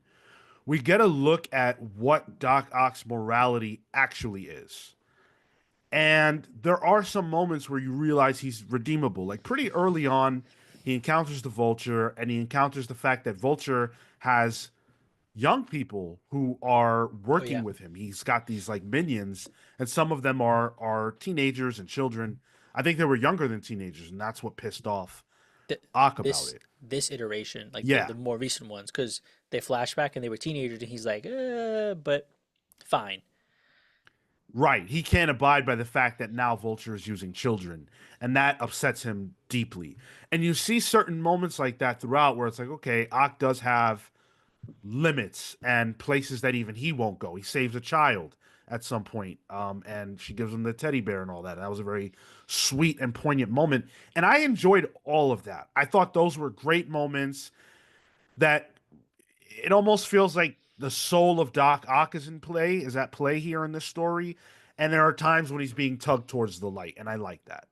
we get a look at what Doc Ock's morality actually is. And there are some moments where you realize he's redeemable. Like pretty early on, he encounters the Vulture, and he encounters the fact that Vulture has young people who are Oh yeah. working with him. He's got these like minions, and some of them are teenagers and children. I think they were younger than teenagers, and that's what pissed off Th- Ock about this it. this iteration, like the Yeah, more recent ones, because they flashback and they were teenagers, and he's like, but fine. right. He can't abide by the fact that now Vulture is using children, and that upsets him deeply. And you see certain moments like that throughout where it's like, okay, Ock does have limits and places that even he won't go. He saves a child at some point, and she gives him the teddy bear and all that. That was a very sweet and poignant moment, and I enjoyed all of that. I thought those were great moments. That it almost feels like the soul of Doc Ock is at play here in this story, and there are times when he's being tugged towards the light, and I like that.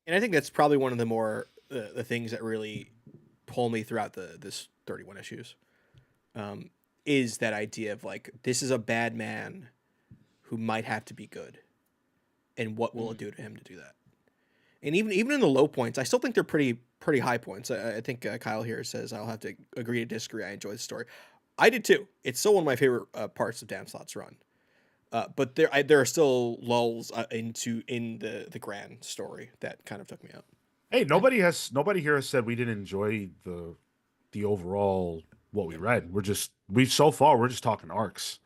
And I think that's probably one of the more the things that really pull me throughout this 31 issues. Um, is that idea of like this is a bad man who might have to be good, and what will it Mm. do to him to do that? And even in the low points, I still think they're pretty high points. I think Kyle here says I'll have to agree to disagree. I enjoy the story. I did too. It's still one of my favorite parts of Dan Slott's run. But there are still lulls in the grand story that kind of took me out. Hey, nobody here has said we didn't enjoy the overall what we read. We're just talking arcs.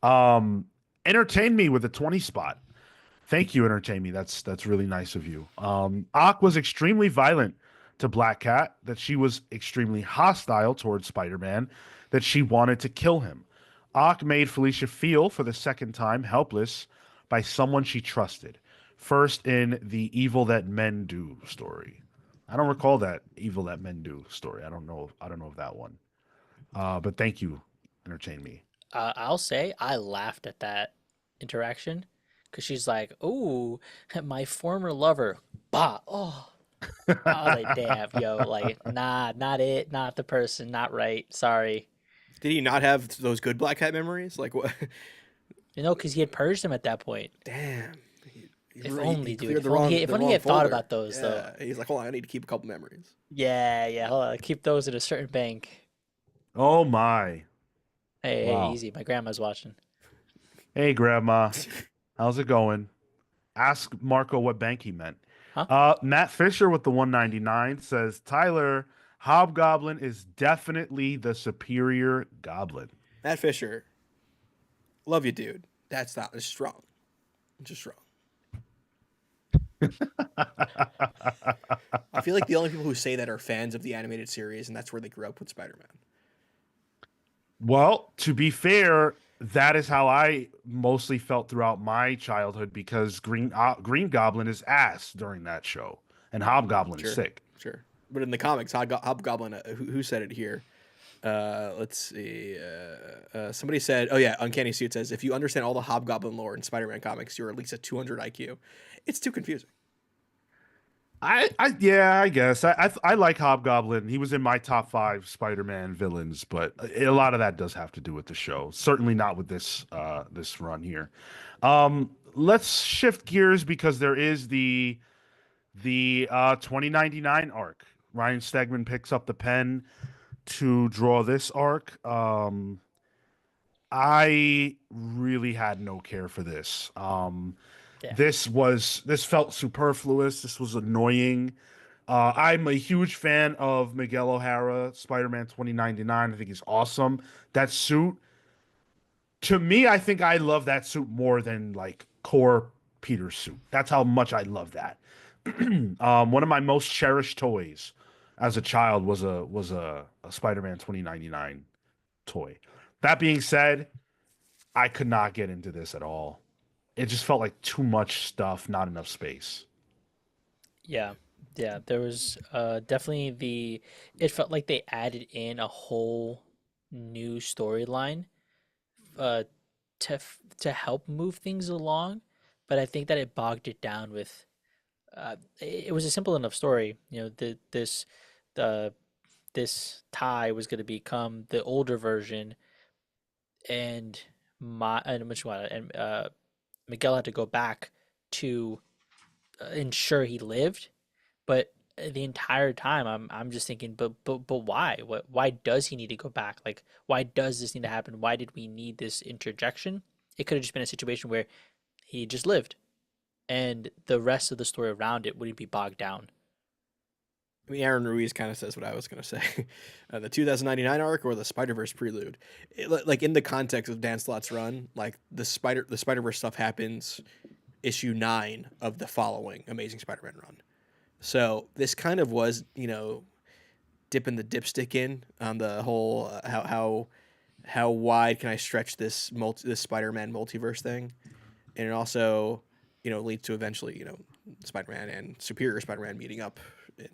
Um, entertain me with a 20 spot. Thank you, entertain me. That's really nice of you. Ock was extremely violent to Black Cat, that she was extremely hostile towards Spider-Man, that she wanted to kill him. Ock made Felicia feel for the second time helpless by someone she trusted. First in the Evil That Men Do story. I don't recall that Evil That Men Do story. I don't know of that one. But thank you, entertain me. I'll say I laughed at that interaction because she's like, "Oh, my former lover." Bah. Oh, I was like, "Damn, yo, like, nah, not it, not the person, not right. Sorry." Did he not have those good Black Cat memories? Like what? You know, because he had purged them at that point. Damn. If He only, dude. cleared If only, if the only he wrong had thought folder. about those, though. Yeah. He's like, hold on, I need to keep a couple memories. Yeah. Hold on, keep those in a certain bank. Oh my. Hey, Wow. easy. My grandma's watching. Hey, Grandma. How's it going? Ask Marco what bank he meant. Huh? Matt Fisher with the 199 says, Tyler, Hobgoblin is definitely the superior goblin. Matt Fisher, love you, dude. That's not it's strong. It's just wrong. I feel like the only people who say that are fans of the animated series, and that's where they grew up with Spider-Man. Well, to be fair, that is how I mostly felt throughout my childhood because Green Goblin is ass during that show, and Hobgoblin is Sure, sick. sure. But in the comics, Hobgoblin, who said it here? Let's see. Somebody said, "Oh yeah, Uncanny Suit says if you understand all the Hobgoblin lore in Spider-Man comics, you're at least a 200 IQ." It's too confusing. Yeah, I guess I like Hobgoblin. He was in my top five Spider-Man villains, but a lot of that does have to do with the show. Certainly not with this run here. Let's shift gears because there is the 2099 arc. Ryan Stegman picks up the pen to draw this arc. I really had no care for this. Yeah. This felt superfluous. This was annoying. I'm a huge fan of Miguel O'Hara, Spider-Man 2099. I think he's awesome. That suit, to me, I think I love that suit more than like core Peter's suit. That's how much I love that. One of my most cherished toys as a child was a Spider-Man 2099 toy. That being said, I could not get into this at all. It just felt like too much stuff, not enough space. Yeah. Yeah, there was definitely it felt like they added in a whole new storyline uh to help move things along, but I think that it bogged it down with it was a simple enough story. You know, the this Ty was going to become the older version, and which one and Miguel had to go back to ensure he lived. But the entire time, I'm just thinking, but why? Why does he need to go back? Like, why does this need to happen? Why did we need this interjection? It could have just been a situation where he just lived, and the rest of the story around it wouldn't be bogged down. I mean, Aaron Ruiz kind of says what I was going to say. The 2099 arc or the Spider-Verse prelude. Like in the context of Dan Slott's run, like the Spider-Verse stuff happens issue 9 of the following Amazing Spider-Man run. So this kind of was, dipping the dipstick in on the whole how wide can I stretch this Spider-Man multiverse thing, and it also leads to eventually Spider-Man and Superior Spider-Man meeting up in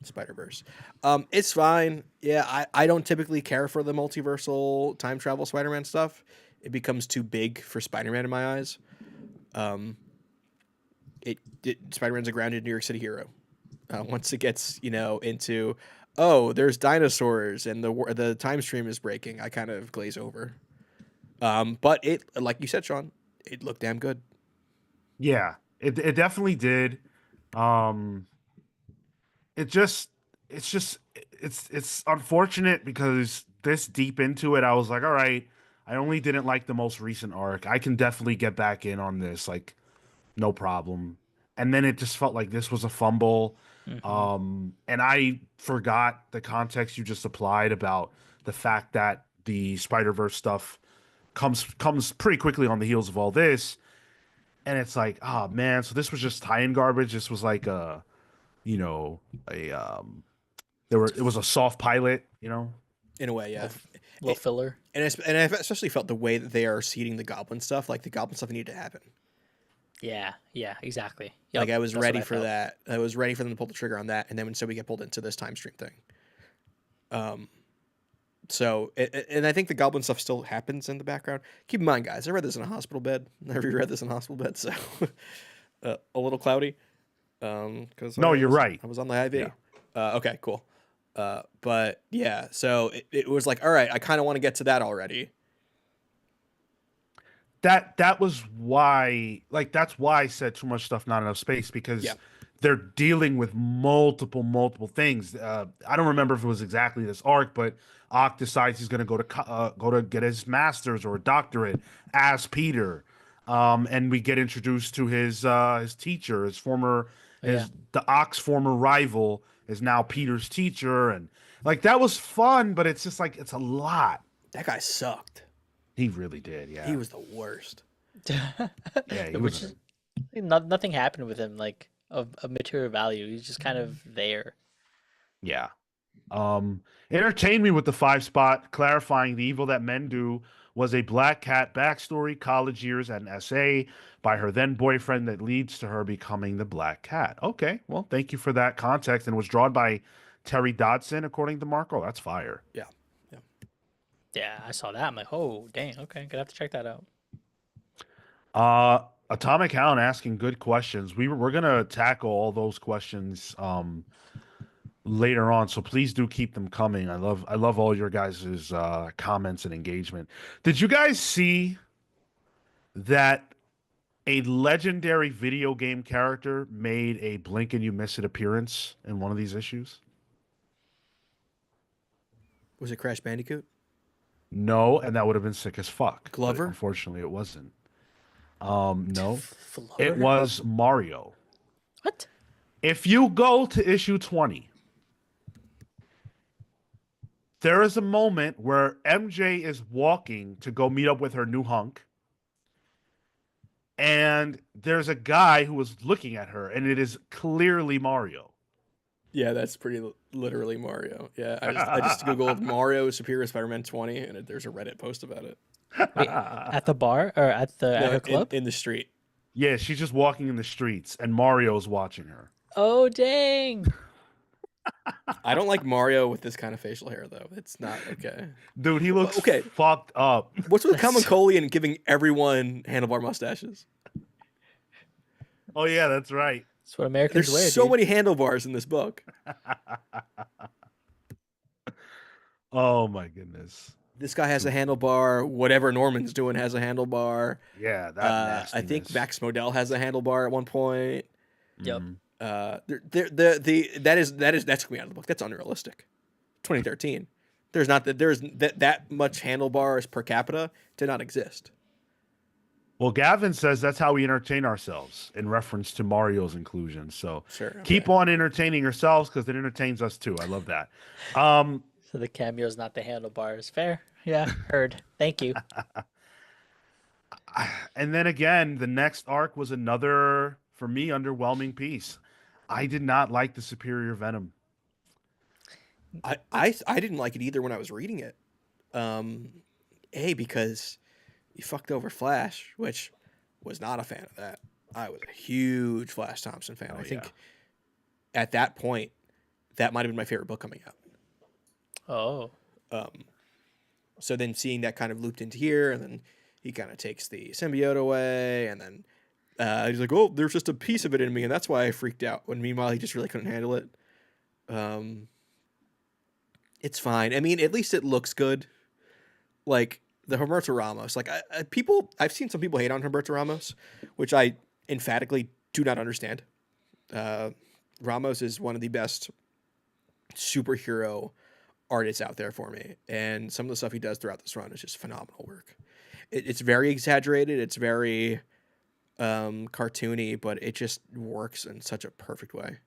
Spider-Verse. It's fine. Yeah, I don't typically care for the multiversal time travel Spider-Man stuff. It becomes too big for Spider-Man in my eyes. Spider-Man's a grounded New York City hero. Once it gets into there's dinosaurs and the time stream is breaking, I kind of glaze over. But it, like you said, Sean, it looked damn good. Yeah, it definitely did. Um, it's unfortunate because this deep into it, I was like, all right, I only didn't like the most recent arc. I can definitely get back in on this, like, no problem. And then it just felt like this was a fumble. Hmm. And I forgot the context you just applied about the fact that the Spider-Verse stuff comes pretty quickly on the heels of all this. And it's like, oh man, so this was just tie-in garbage. This was like you know, a it was a soft pilot, In a way, yeah. Little filler. And I especially felt the way that they are seeding the Goblin stuff. Like the Goblin stuff needed to happen. Yeah, exactly. Like Yep, I was that's what ready I for felt. that. I was ready for them to pull the trigger on that, and then instead we get pulled into this time stream thing. So and I think the Goblin stuff still happens in the background. Keep in mind, guys, I read this in a hospital bed. I reread this in a hospital bed, so a little cloudy. Because No, you're right. I was on the IV. Yeah. Okay, cool. But yeah, so it was like, all right, I kind of want to get to that already. That was why, like, that's why I said too much stuff, not enough space, because Yeah. they're dealing with multiple things. I don't remember if it was exactly this arc, but Ock decides he's going to go to get his master's or a doctorate as Peter, and we get introduced to his teacher, Oh, yeah. the Ock's former rival is now Peter's teacher, and like that was fun, but it's just like it's a lot. That guy sucked. He really did, yeah. He was the worst. Yeah, he Which was. is nothing happened with him like of material value. He's just kind of there. Yeah. Entertain me with the 5 spot, clarifying the evil that men do was a Black Cat backstory, college years, and essay by her then boyfriend that leads to her becoming the Black Cat. Okay, well, thank you for that context, and was drawn by Terry Dodson, according to Marco. That's fire. Yeah. Yeah. Yeah, I saw that. I'm like, oh, dang. Okay, gonna have to check that out. Uh, Atomic Hound asking good questions. We're gonna tackle all those questions later on, so please do keep them coming. I love all your guys' comments and engagement. Did you guys see that a legendary video game character made a blink and you miss it appearance in one of these issues? Was it Crash Bandicoot? No, and that would have been sick as fuck. But Glover? unfortunately, it wasn't. No, it Floater? was Mario. What? If you go to issue 20, there is a moment where MJ is walking to go meet up with her new hunk. And there's a guy who was looking at her, and it is clearly Mario. Yeah, that's pretty literally Mario. Yeah, I just googled Mario Superior Spider-Man 20, and there's a Reddit post about it. Wait, at the bar or at No, her club? in the street. Yeah, she's just walking in the streets, and Mario's watching her. Oh dang! I don't like Mario with this kind of facial hair though. It's not okay. Dude, he looks Okay, fucked up. what's with That's Kamakoli giving everyone handlebar mustaches? Oh yeah, that's right. that's what Americans There's wear, so dude. many handlebars in this book. Oh my goodness. This guy has a Too funny. handlebar. Whatever Norman's doing has a handlebar. Yeah, that I think nastiness. Max Modell has a handlebar at one point. Yep. Mhm. That's coming out of the book. That's unrealistic. 2013. There's that much handlebars per capita did not exist. Well, Gavin says that's how we entertain ourselves in reference to Mario's inclusion. So Sure. Okay. keep on entertaining yourselves because it entertains us too. I love that. Um, So the cameo's not the handlebars. Fair. Yeah, heard. Thank you. and then again, the next arc was another, for me, underwhelming piece. I did not like the Superior Venom. I didn't like it either when I was reading it. Um, because you fucked over Flash, which was not a fan of that. I was a huge Flash Thompson fan. Oh I yeah. think at that point, that might have been my favorite book coming out. Oh. Um, so then seeing that kind of looped into here, and then he kind of takes the symbiote away, and then he's like, "Oh, there's just a piece of it in me," and that's why I freaked out. When meanwhile, he just really couldn't handle it. Um, it's fine. I mean, at least it looks good. Like the Humberto Ramos, like I've seen some people hate on Humberto Ramos, which I emphatically do not understand. Uh, Ramos is one of the best superhero artists out there for me, and some of the stuff he does throughout this run is just phenomenal work. It's very exaggerated, it's very cartoony, but it just works in such a perfect way.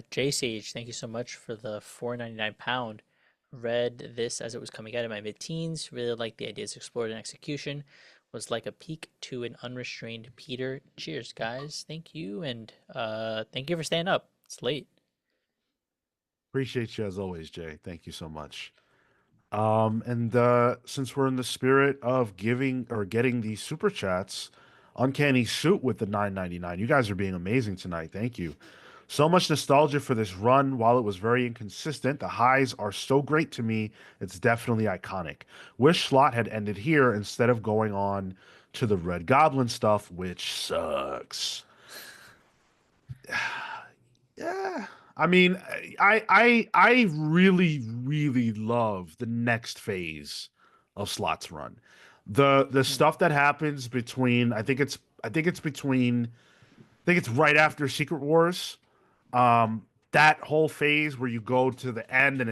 J Sage, thank you so much for the 4.99 pound. Read this as it was coming out in my mid-teens. Really liked the ideas explored and execution. Was like a peek to an unrestrained Peter. Cheers, guys. Thank you, and thank you for staying up. It's late. Appreciate you as always, Jay. Thank you so much. And since we're in the spirit of giving or getting these super chats, Uncanny Suit with the 9.99. You guys are being amazing tonight. Thank you. So much nostalgia for this run. While it was very inconsistent, the highs are so great to me. It's definitely iconic. Wish Slott had ended here instead of going on to the Red Goblin stuff, which sucks. Yeah. I mean, I really love the next phase of Slott's run. The Hmm. stuff that happens between I think it's right after Secret Wars. That whole phase where you go to the end and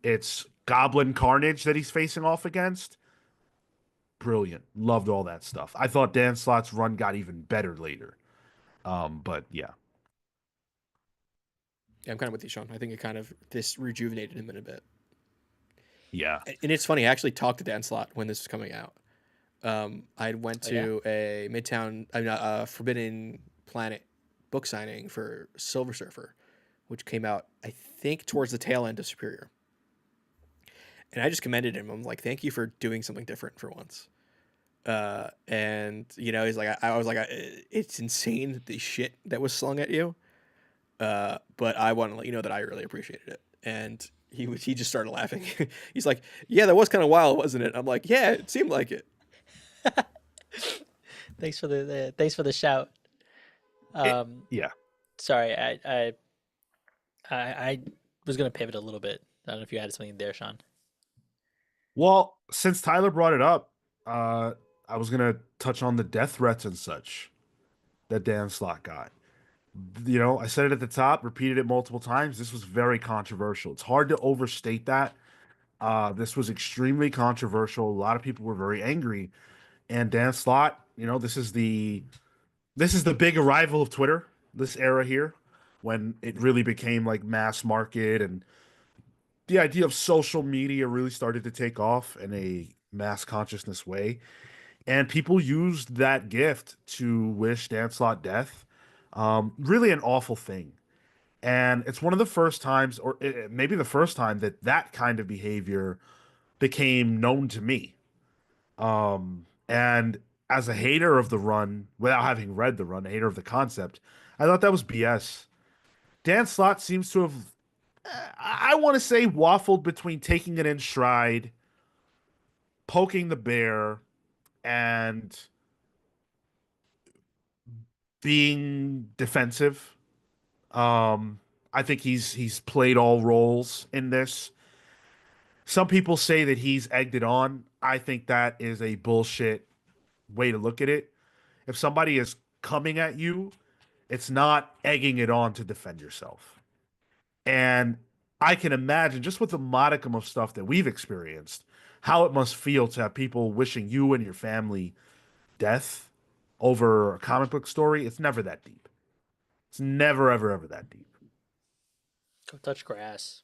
it's Goblin Carnage that he's facing off against. Brilliant. Loved all that stuff. I thought Dan Slott's run got even better later. But yeah. Yeah, I'm kind of with you, Sean. I think it kind of this rejuvenated him in a bit. Yeah. And it's funny. I actually talked to Dan Slott when this was coming out. I went Oh, yeah? to a Midtown, Forbidden Planet book signing for Silver Surfer, which came out, I think, towards the tail end of Superior. And I just commended him. I'm like, thank you for doing something different for once. And he's like, I was like, it's insane the shit that was slung at you. But I want to let you know that I really appreciated it. And he just started laughing. He's like, yeah, that was kind of wild, wasn't it? I'm like, yeah, it seemed like it. Thanks for the shout. Um, Yeah. sorry, I was gonna pivot a little bit. I don't know if you had something there, Sean. Well, since Tyler brought it up, I was gonna touch on the death threats and such that Dan Slott got. I said it at the top, repeated it multiple times. This was very controversial. It's hard to overstate that. This was extremely controversial. A lot of people were very angry. And Dan Slott, this is the big arrival of Twitter, this era here, when it really became like mass market and the idea of social media really started to take off in a mass consciousness way. And people used that gift to wish Dan Slott death. Really an awful thing. And it's one of the first times, or maybe the first time, that that kind of behavior became known to me. And as a hater of the run, without having read the run, a hater of the concept, I thought that was BS. Dan Slott seems to have, I want to say, waffled between taking it in stride, poking the bear, and being defensive. I think he's played all roles in this. Some people say that he's egged it on. I think that is a bullshit way to look at it. If somebody is coming at you, it's not egging it on to defend yourself. And I can imagine, just with the modicum of stuff that we've experienced, how it must feel to have people wishing you and your family death over a comic book story. It's never that deep. It's never, ever, ever that deep. Go touch grass.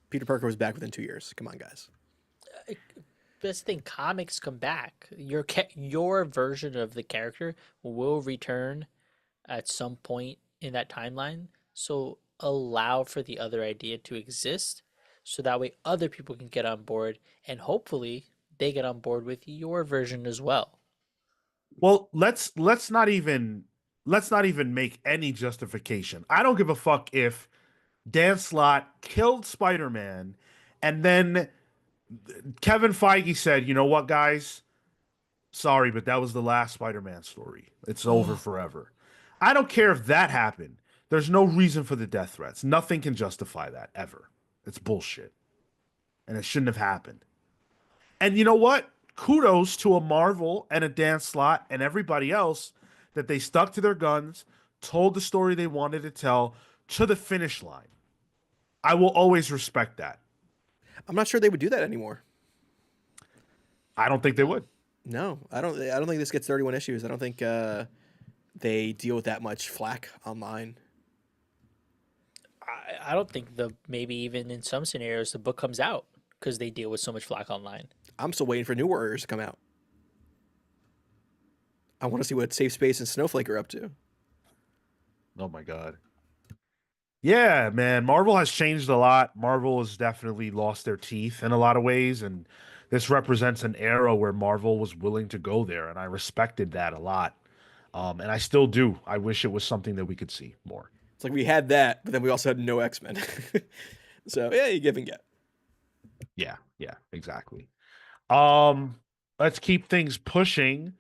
Peter Parker was back within 2 years. Come on, guys. Best thing, comics come back. Your version of the character will return at some point in that timeline. So allow for the other idea to exist, so that way other people can get on board, and hopefully they get on board with your version as well. Well, let's not even make any justification. I don't give a fuck if Dan Slott killed Spider-Man and then Kevin Feige said, "You know what, guys? Sorry, but that was the last Spider-Man story. It's over forever." I don't care if that happened. There's no reason for the death threats. Nothing can justify that ever. It's bullshit. And it shouldn't have happened. And you know what? Kudos to a Marvel and a Dan Slott and everybody else that they stuck to their guns, told the story they wanted to tell to the finish line. I will always respect that. I'm not sure they would do that anymore. I don't think they would. No, I don't. I don't think this gets 31 issues. I don't think they deal with that much flack online. I don't think maybe even in some scenarios the book comes out because they deal with so much flack online. I'm still waiting for New Warriors to come out. I want to see what Safe Space and Snowflake are up to. Oh my God. Yeah, man. Marvel has changed a lot. Marvel has definitely lost their teeth in a lot of ways. And this represents an era where Marvel was willing to go there. And I respected that a lot. And I still do. I wish it was something that we could see more. It's like we had that, but then we also had no X-Men. So yeah, you give and get. Yeah, exactly. Let's keep things pushing.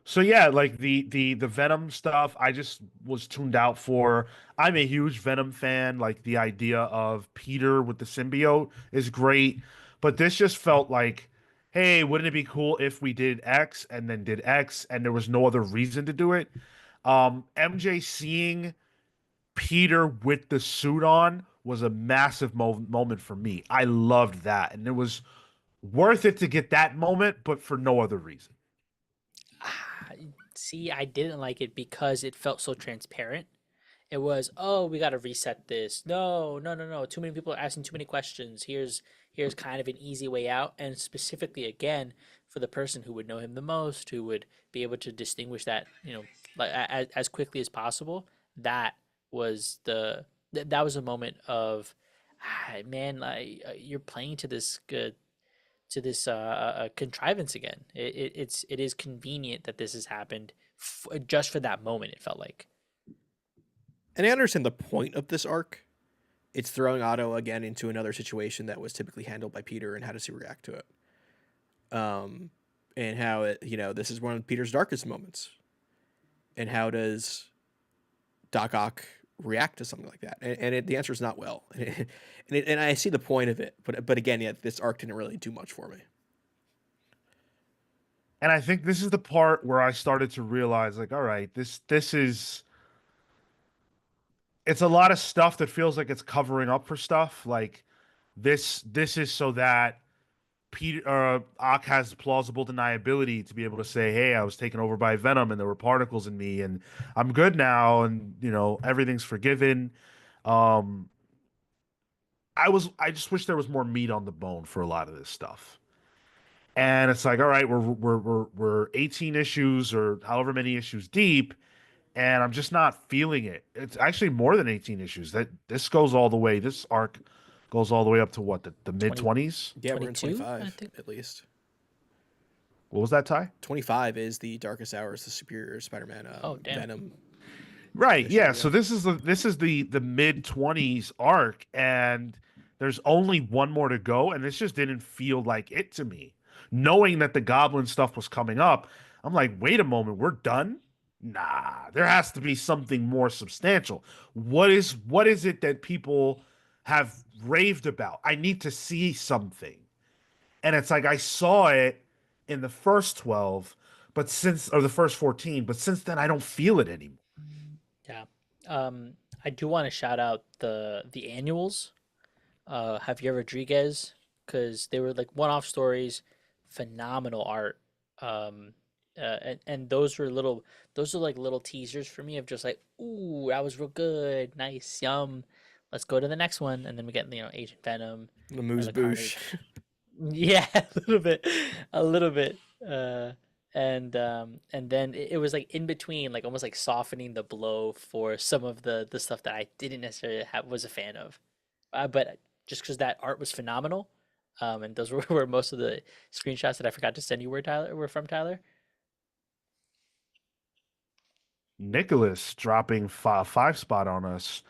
So yeah, like the Venom stuff, I just was tuned out for. I'm a huge Venom fan. Like the idea of Peter with the symbiote is great, but this just felt like, hey, wouldn't it be cool if we did X and then did X and there was no other reason to do it? MJ seeing Peter with the suit on was a massive moment for me. I loved that, and it was worth it to get that moment, but for no other reason. See, I didn't like it because it felt so transparent. It was, oh, we got to reset this. No, no, no, no. Too many people are asking too many questions. Here's kind of an easy way out, and specifically again for the person who would know him the most, who would be able to distinguish that, like as quickly as possible. That was that was a moment of, man, like you're playing to this good to this contrivance again. It is convenient that this has happened just for that moment. It felt like. And I understand the point of this arc. It's throwing Otto again into another situation that was typically handled by Peter, and how does he react to it? And how this is one of Peter's darkest moments. And how does Doc Ock react to something like that? And the answer is not well. And I see the point of it, but again, yeah, this arc didn't really do much for me. And I think this is the part where I started to realize, like, all right, this is it's a lot of stuff that feels like it's covering up for stuff. Like this is so that Peter Ock has plausible deniability to be able to say, "Hey, I was taken over by Venom, and there were particles in me, and I'm good now, and everything's forgiven." Um, I just wish there was more meat on the bone for a lot of this stuff. And it's like, all right, we're 18 issues or however many issues deep, and I'm just not feeling it. It's actually more than 18 issues. This arc goes all the way up to what, the mid 20s? Yeah, we're in 22, 25 I think. at least. What was that, Ty? 25 is the Darkest Hours, the Superior Spider-Man Oh, damn. Venom Right. issue. Yeah. Yeah. So this is the mid-20s arc, and there's only one more to go, and this just didn't feel like it to me. Knowing that the Goblin stuff was coming up, I'm like, wait a moment, we're done? Nah, there has to be something more substantial. What is it that people have raved about? I need to see something. And it's like I saw it in the first 12, or the first 14, but since then I don't feel it anymore. Yeah. I do want to shout out the annuals. Javier Rodriguez, because they were like one-off stories, phenomenal art. Um, and those are like little teasers for me of just like, ooh, that was real good, nice, yum. Let's go to the next one, and then we get Agent Venom The or Moose the Boosh. Carnage. Yeah, a little bit, a little bit. And then it was like in between, like almost like softening the blow for some of the stuff that I didn't necessarily was a fan of. But just because that art was phenomenal, and those were most of the screenshots that I forgot to send you were from Tyler. Nicholas dropping five spot on us.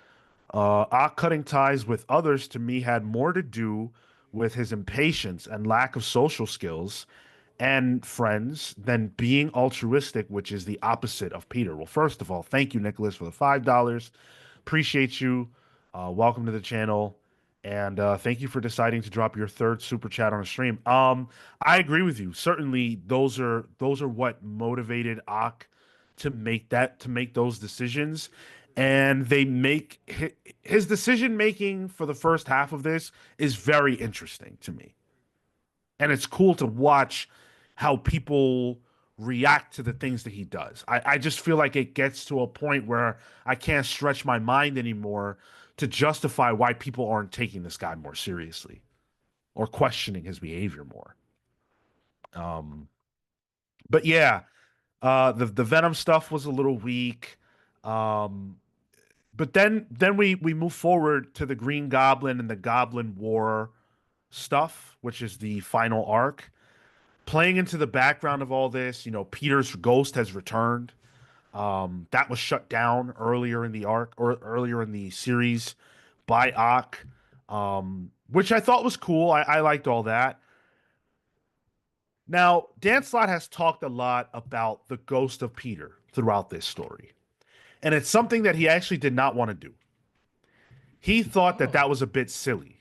Cutting ties with others to me had more to do with his impatience and lack of social skills and friends than being altruistic, which is the opposite of Peter. Well, first of all, thank you, Nicholas, for the $5. Appreciate you. Welcome to the channel. And thank you for deciding to drop your third super chat on a stream. I agree with you. Certainly, those are what motivated Ak to make those decisions, and they make his decision making for the first half of this is very interesting to me, and it's cool to watch how people react to the things that he does. I just feel like it gets to a point where I can't stretch my mind anymore to justify why people aren't taking this guy more seriously or questioning his behavior more. Um, but yeah, the Venom stuff was a little weak. Um, but then we move forward to the Green Goblin and the Goblin War stuff, which is the final arc. Playing into the background of all this, Peter's ghost has returned. That was shut down earlier in the arc or earlier in the series by Ock, which I thought was cool. I liked all that. Now, Dan Slott has talked a lot about the ghost of Peter throughout this story, and it's something that he actually did not want to do. He thought that Oh, that was a bit silly,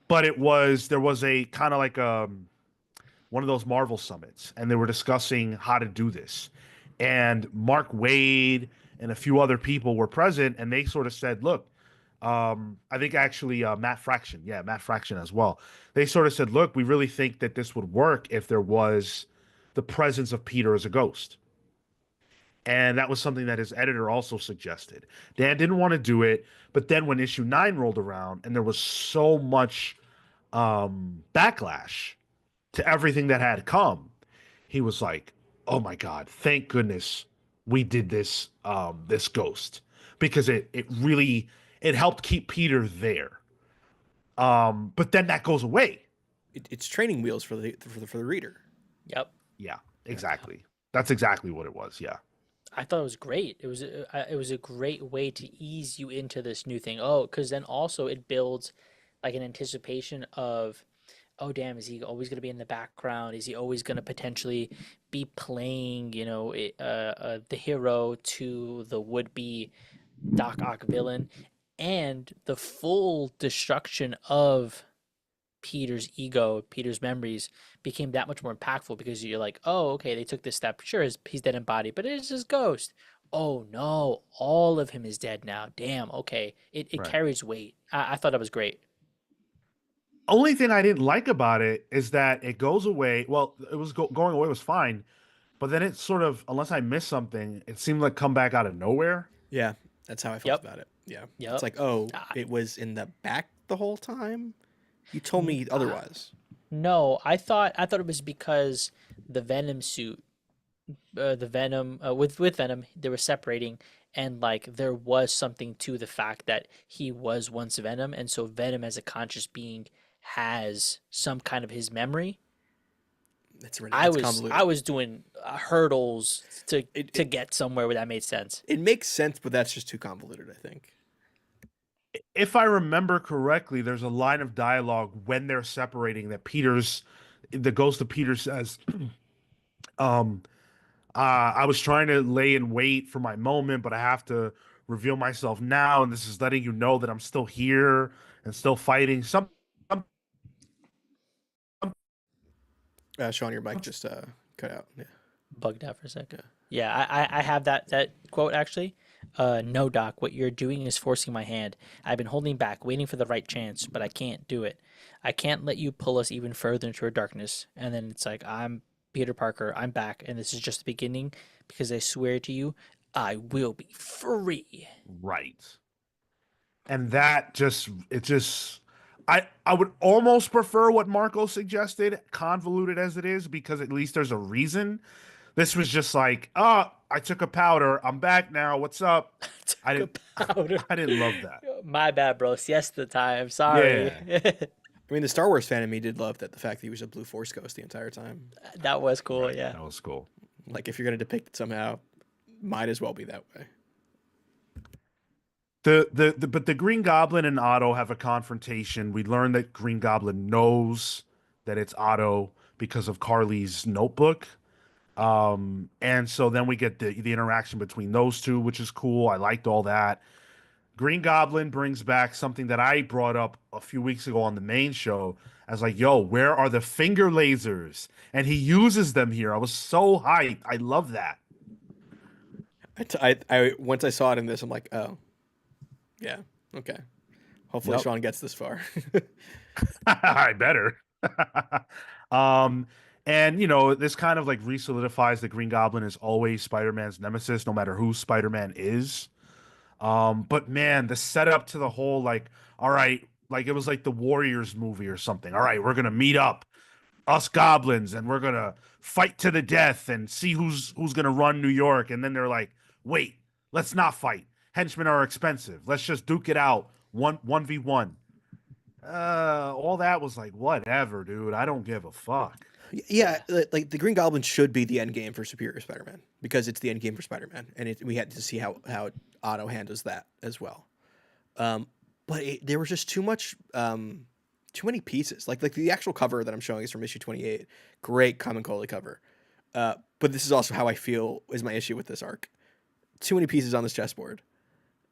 but there was a kind of like one of those Marvel summits, and they were discussing how to do this. And Mark Wade and a few other people were present, and they sort of said, "Look, I think actually Matt Fraction as well. They sort of said, look, we really think that this would work if there was the presence of Peter as a ghost." And that was something that his editor also suggested. Dan didn't want to do it, but then when issue 9 rolled around and there was so much backlash to everything that had come, he was like, "Oh my God, thank goodness we did this ghost, because it really it helped keep Peter there." But then that goes away. It's training wheels for the reader. yep. Yeah, Yeah. exactly. That's exactly what it was. Yeah. I thought it was great. It was a great way to ease you into this new thing. Oh, because then also it builds like an anticipation of, oh damn, is he always going to be in the background? Is he always going to potentially be playing, the hero to the would-be Doc Ock villain, and the full destruction of Peter's ego, Peter's memories became that much more impactful because you're like, oh, okay, they took this step. Sure, he's dead in body, but it's his ghost. Oh no, all of him is dead now. Damn, okay. It Right. carries weight. I thought that was great. Only thing I didn't like about it is that it goes away. Well, it was going away was fine, but then it sort of, unless I missed something, it seemed like come back out of nowhere. Yeah, that's how I felt Yep, about it. Yeah, it's yep. like, oh, Ah, it was in the back the whole time. You told me ah, otherwise. no, I thought it was because the Venom suit, the Venom with Venom, they were separating, and like there was something to the fact that he was once Venom, and so Venom as a conscious being has some kind of his memory. It's I ridiculous. It's was convoluted. I was doing hurdles to It, to it get somewhere where that made sense. it makes sense, but that's just too convoluted, I think. If I remember correctly, there's a line of dialogue when they're separating that the ghost of Peter says, um, I was trying to lay in wait for my moment, but I have to reveal myself now, and this is letting you know that I'm still here and still fighting. Some Sean, your mic just cut out. Yeah, Bugged out for a sec. yeah. Yeah, I have that quote actually. No, Doc, what you're doing is forcing my hand. I've been holding back, waiting for the right chance, but I can't do it. I can't let you pull us even further into our darkness. And then it's like, I'm Peter Parker, I'm back, and this is just the beginning because I swear to you, I will be free. right, and that just it just. I would almost prefer what Marco suggested, convoluted as it is, because at least there's a reason. This was just like, oh, I took a powder. I'm back now. What's up? I Took didn't a powder. I didn't love that. My bad, bro. Siesta time. Sorry. Yeah. I mean, the Star Wars fan in me did love that the fact that he was a blue Force ghost the entire time. That was cool. Right. Yeah. That was cool. Like, if you're gonna depict it somehow, might as well be that way. But the Green Goblin and Otto have a confrontation. We learn that Green Goblin knows that it's Otto because of Carly's notebook. And so then we get the interaction between those two, which is cool. I liked all that. Green Goblin brings back something that I brought up a few weeks ago on the main show. I was like, yo, where are the finger lasers? And he uses them here. I was so hyped. I love that. I once I saw it in this, I'm like, oh, yeah, okay. Hopefully, Yep. Sean gets this far. I better. um, and this kind of like re-solidifies that Green Goblin is always Spider-Man's nemesis, no matter who Spider-Man is. But man, the setup to the whole like, all right, like it was like the Warriors movie or something. All right, we're gonna meet up, us goblins, and we're gonna fight to the death and see who's gonna run New York. And then they're like, wait, let's not fight. Henchmen are expensive. Let's just duke it out. 1v1. All that was like, whatever, dude. I don't give a fuck. Yeah, like the Green Goblin should be the end game for Superior Spider-Man because it's the end game for Spider-Man, and we had to see how Otto handles that as well. But there was just too many pieces. Like the actual cover that I'm showing is from issue 28. Great Common Cold cover. But this is also how I feel is my issue with this arc. Too many pieces on this chessboard.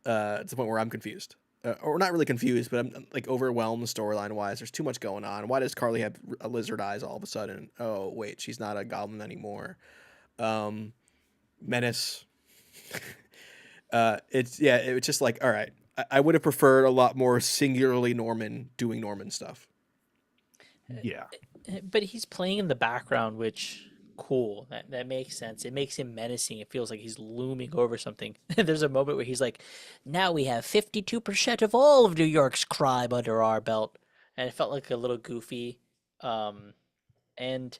To the point where I'm confused. Or not really confused, but I'm like overwhelmed storyline wise. There's too much going on. Why does Carly have a lizard eyes all of a sudden? Oh wait, she's not a goblin anymore. Menace. It was just like, all right. I would have preferred a lot more singularly Norman doing Norman stuff. Yeah. But he's playing in the background, which cool. That makes sense. It makes him menacing. It feels like he's looming over something. There's a moment where he's like, "Now we have 52% of all of New York's crime under our belt," and it felt like a little goofy. And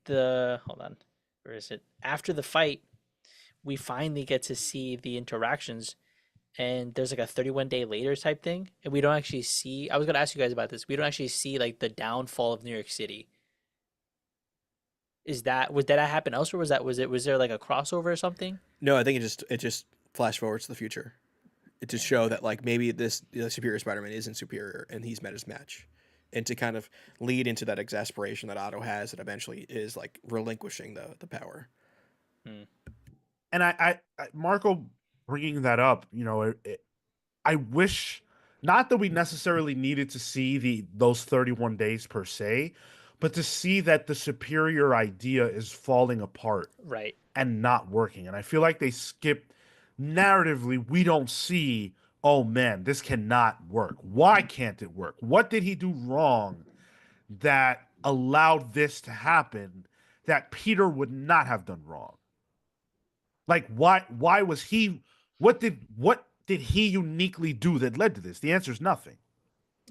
uh, hold on, where is it? After the fight, we finally get to see the interactions, and there's like a 31 day later type thing, and we don't actually see. I was gonna ask you guys about this. We don't actually see like the downfall of New York City. Did that happen elsewhere? Was there like a crossover or something? No, I think it just flash forwards to the future. It to show that like maybe this Superior Spider-Man isn't superior and he's met his match, and to kind of lead into that exasperation that Otto has that eventually is like relinquishing the power. And Marco bringing that up, I wish not that we necessarily needed to see those 31 days per se, but to see that the superior idea is falling apart Right. and not working. And I feel like they skipped narratively. We don't see, oh man, this cannot work. Why can't it work? What did he do wrong that allowed this to happen that Peter would not have done wrong? Like why was he what did he uniquely do that led to this? The answer is nothing.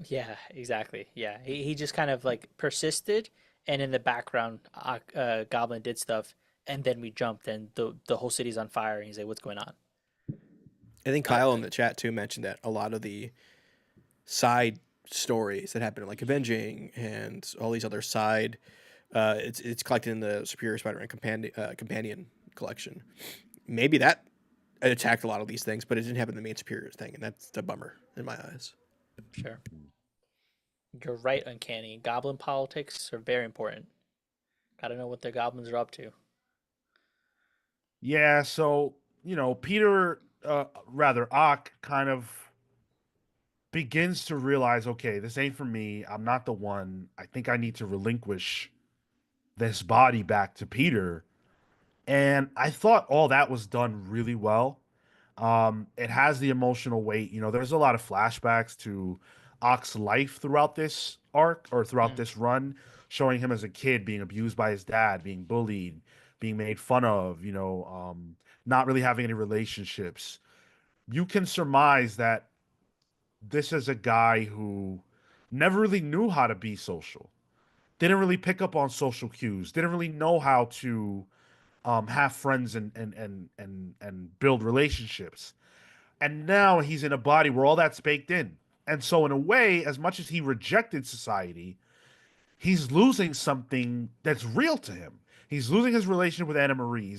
Yeah, exactly. Yeah, he just kind of like persisted, and in the background, Goblin did stuff, and then we jumped, and the whole city's on fire, and he's like, "What's going on?" I think Kyle in the chat too mentioned that a lot of the side stories that happen like Avenging and all these other side It's collected in the Superior Spider-Man companion collection. Maybe that attacked a lot of these things, but it didn't happen in the main Superior thing, and that's a bummer in my eyes. Sure. You're right, Uncanny. Goblin politics are very important. Gotta know what the goblins are up to. Yeah, so Peter, rather Ock, kind of begins to realize, okay, this ain't for me. I'm not the one. I think I need to relinquish this body back to Peter. And I thought all that was done really well. It has the emotional weight. There's a lot of flashbacks to Ock's life throughout this arc or throughout Mm. this run, showing him as a kid being abused by his dad, being bullied, being made fun of, not really having any relationships. You can surmise that this is a guy who never really knew how to be social, didn't really pick up on social cues, didn't really know how to have friends and build relationships. And now he's in a body where all that's baked in. And so, in a way, as much as he rejected society, he's losing something that's real to him. He's losing his relationship with Anna Marie.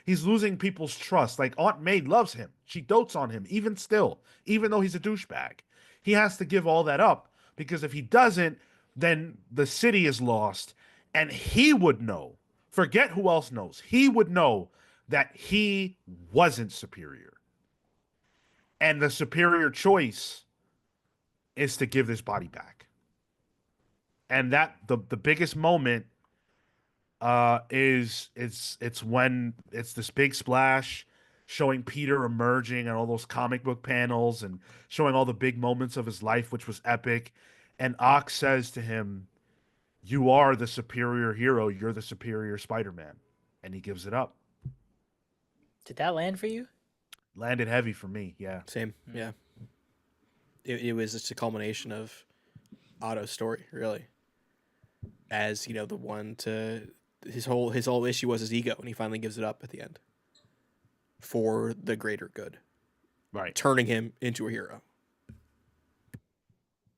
He's losing people's trust. Like Aunt May loves him. She dotes on him, even still, even though he's a douchebag. He has to give all that up because if he doesn't, then the city is lost. And he would know, forget who else knows, he would know that he wasn't superior. And the superior choice is to give this body back. And that the biggest moment is it's when it's this big splash showing Peter emerging and all those comic book panels and showing all the big moments of his life, which was epic. And Ock says to him, "You are the superior hero. You're the superior Spider-Man," and he gives it up. Did that land for you? Landed heavy for me, yeah. Same, yeah. It was just a culmination of Otto's story, really. As the one to his whole issue was his ego, and he finally gives it up at the end for the greater good, Right, turning him into a hero.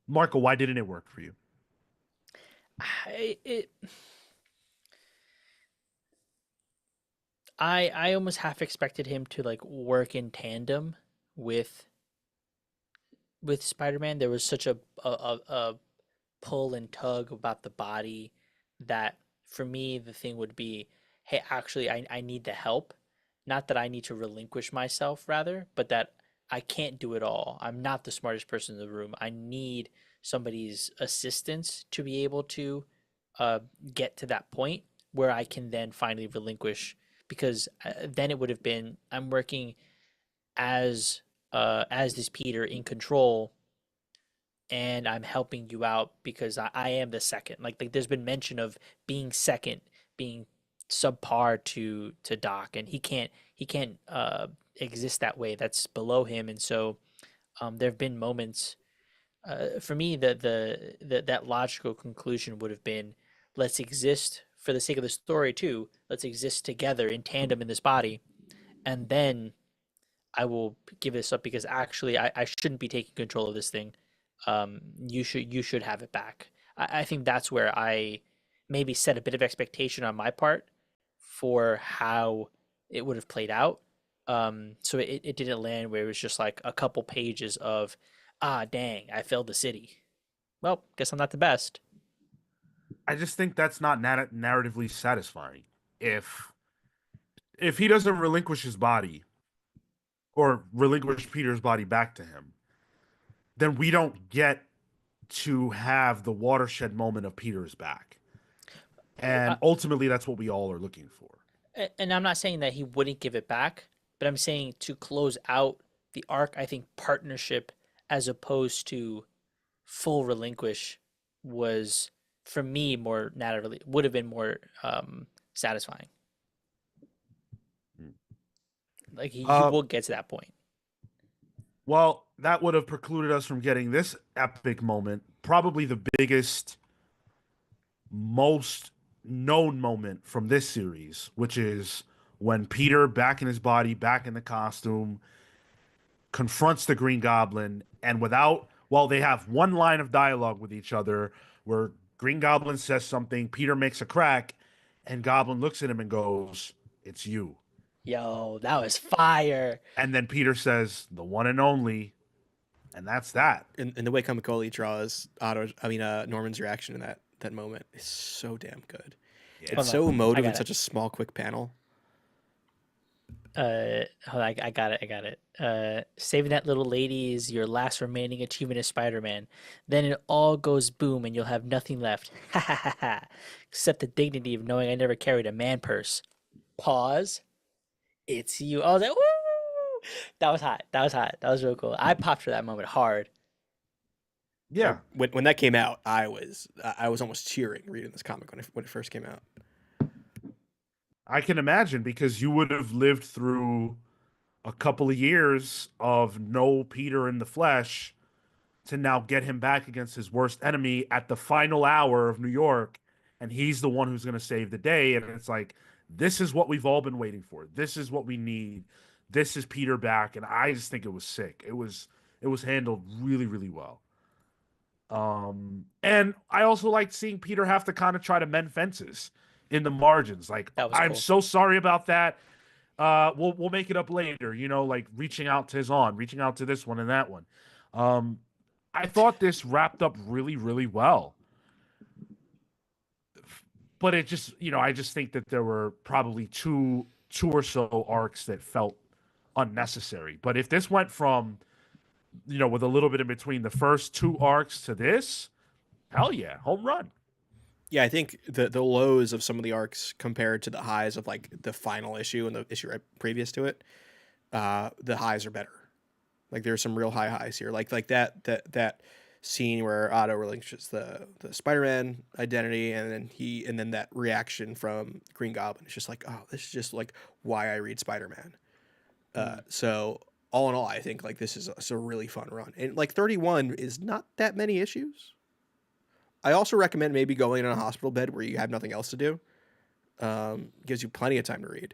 Marco, why didn't it work for you? I almost half expected him to like work in tandem with Spider-Man. There was such a pull and tug about the body that for me the thing would be, hey, actually I need the help. Not that I need to relinquish myself rather, but that I can't do it all. I'm not the smartest person in the room. I need somebody's assistance to be able to uh, get to that point where I can then finally relinquish because then it would have been I'm working as this Peter in control and I'm helping you out because I am the second. Like there's been mention of being second, being subpar to Doc, and he can't exist that way. That's below him, and so there have been moments. For me, that logical conclusion would have been, let's exist for the sake of the story too. Let's exist together in tandem in this body, and then I will give this up because actually I shouldn't be taking control of this thing. You should have it back. I think that's where I maybe set a bit of expectation on my part for how it would have played out. So it didn't land where it was just like a couple pages of, ah, dang, I failed the city. Well, guess I'm not the best. I just think that's not narratively satisfying. If if he doesn't relinquish his body or relinquish Peter's body back to him, then we don't get to have the watershed moment of Peter's back. Uh, And ultimately, that's what we all are looking for. and I'm not saying that he wouldn't give it back, but I'm saying to close out the arc, I think partnership as opposed to full relinquish was for me more naturally would have been more satisfying. Like he Uh, will get to that point. well, that would have precluded us from getting this epic moment, probably the biggest, most known moment from this series, which is when Peter, back in his body, back in the costume, confronts the Green Goblin, and well, they have one line of dialogue with each other where Green Goblin says something, Peter makes a crack, and Goblin looks at him and goes, "It's you." Yo, that was fire. And then Peter says, "The one and only," and that's that. And the way Kamikoli draws Norman's reaction in that moment is so damn good. Yeah. It's Hold on, so I emotive in got it. such a small, quick panel. Hold on, I got it. Saving that little lady is your last remaining achievement as Spider-Man. Then it all goes boom, and you'll have nothing left. Ha ha ha ha. Except the dignity of knowing I never carried a man purse. Pause. It's you. I was like, woo! That was hot. That was hot. That was real cool. I popped for that moment hard. Yeah. When that came out, I was almost cheering reading this comic when it first came out. I can imagine because you would have lived through a couple of years of no Peter in the flesh to now get him back against his worst enemy at the final hour of New York, and he's the one who's going to save the day. And it's like, this is what we've all been waiting for. This is what we need. This is Peter back, and I just think it was sick. It was handled really, really well. And I also liked seeing Peter have to kind of try to mend fences in the margins. Like, That was I'm cool. so sorry about that. We'll make it up later, like reaching out to his aunt, reaching out to this one and that one. I thought this wrapped up really, really well. But it just, I just think that there were probably two or so arcs that felt unnecessary. But if this went from, with a little bit in between the first two arcs to this, hell yeah, home run. Yeah, I think the lows of some of the arcs compared to the highs of like the final issue and the issue right previous to it, the highs are better. Like there's some real high highs here. Like that scene where Otto relinquishes the Spider-Man identity, and then that reaction from Green Goblin. It's just like, oh, this is just like why I read Spider-Man. So all in all, I think like this is a really fun run, and like 31 is not that many issues. I also recommend maybe going in a hospital bed where you have nothing else to do. Gives you plenty of time to read.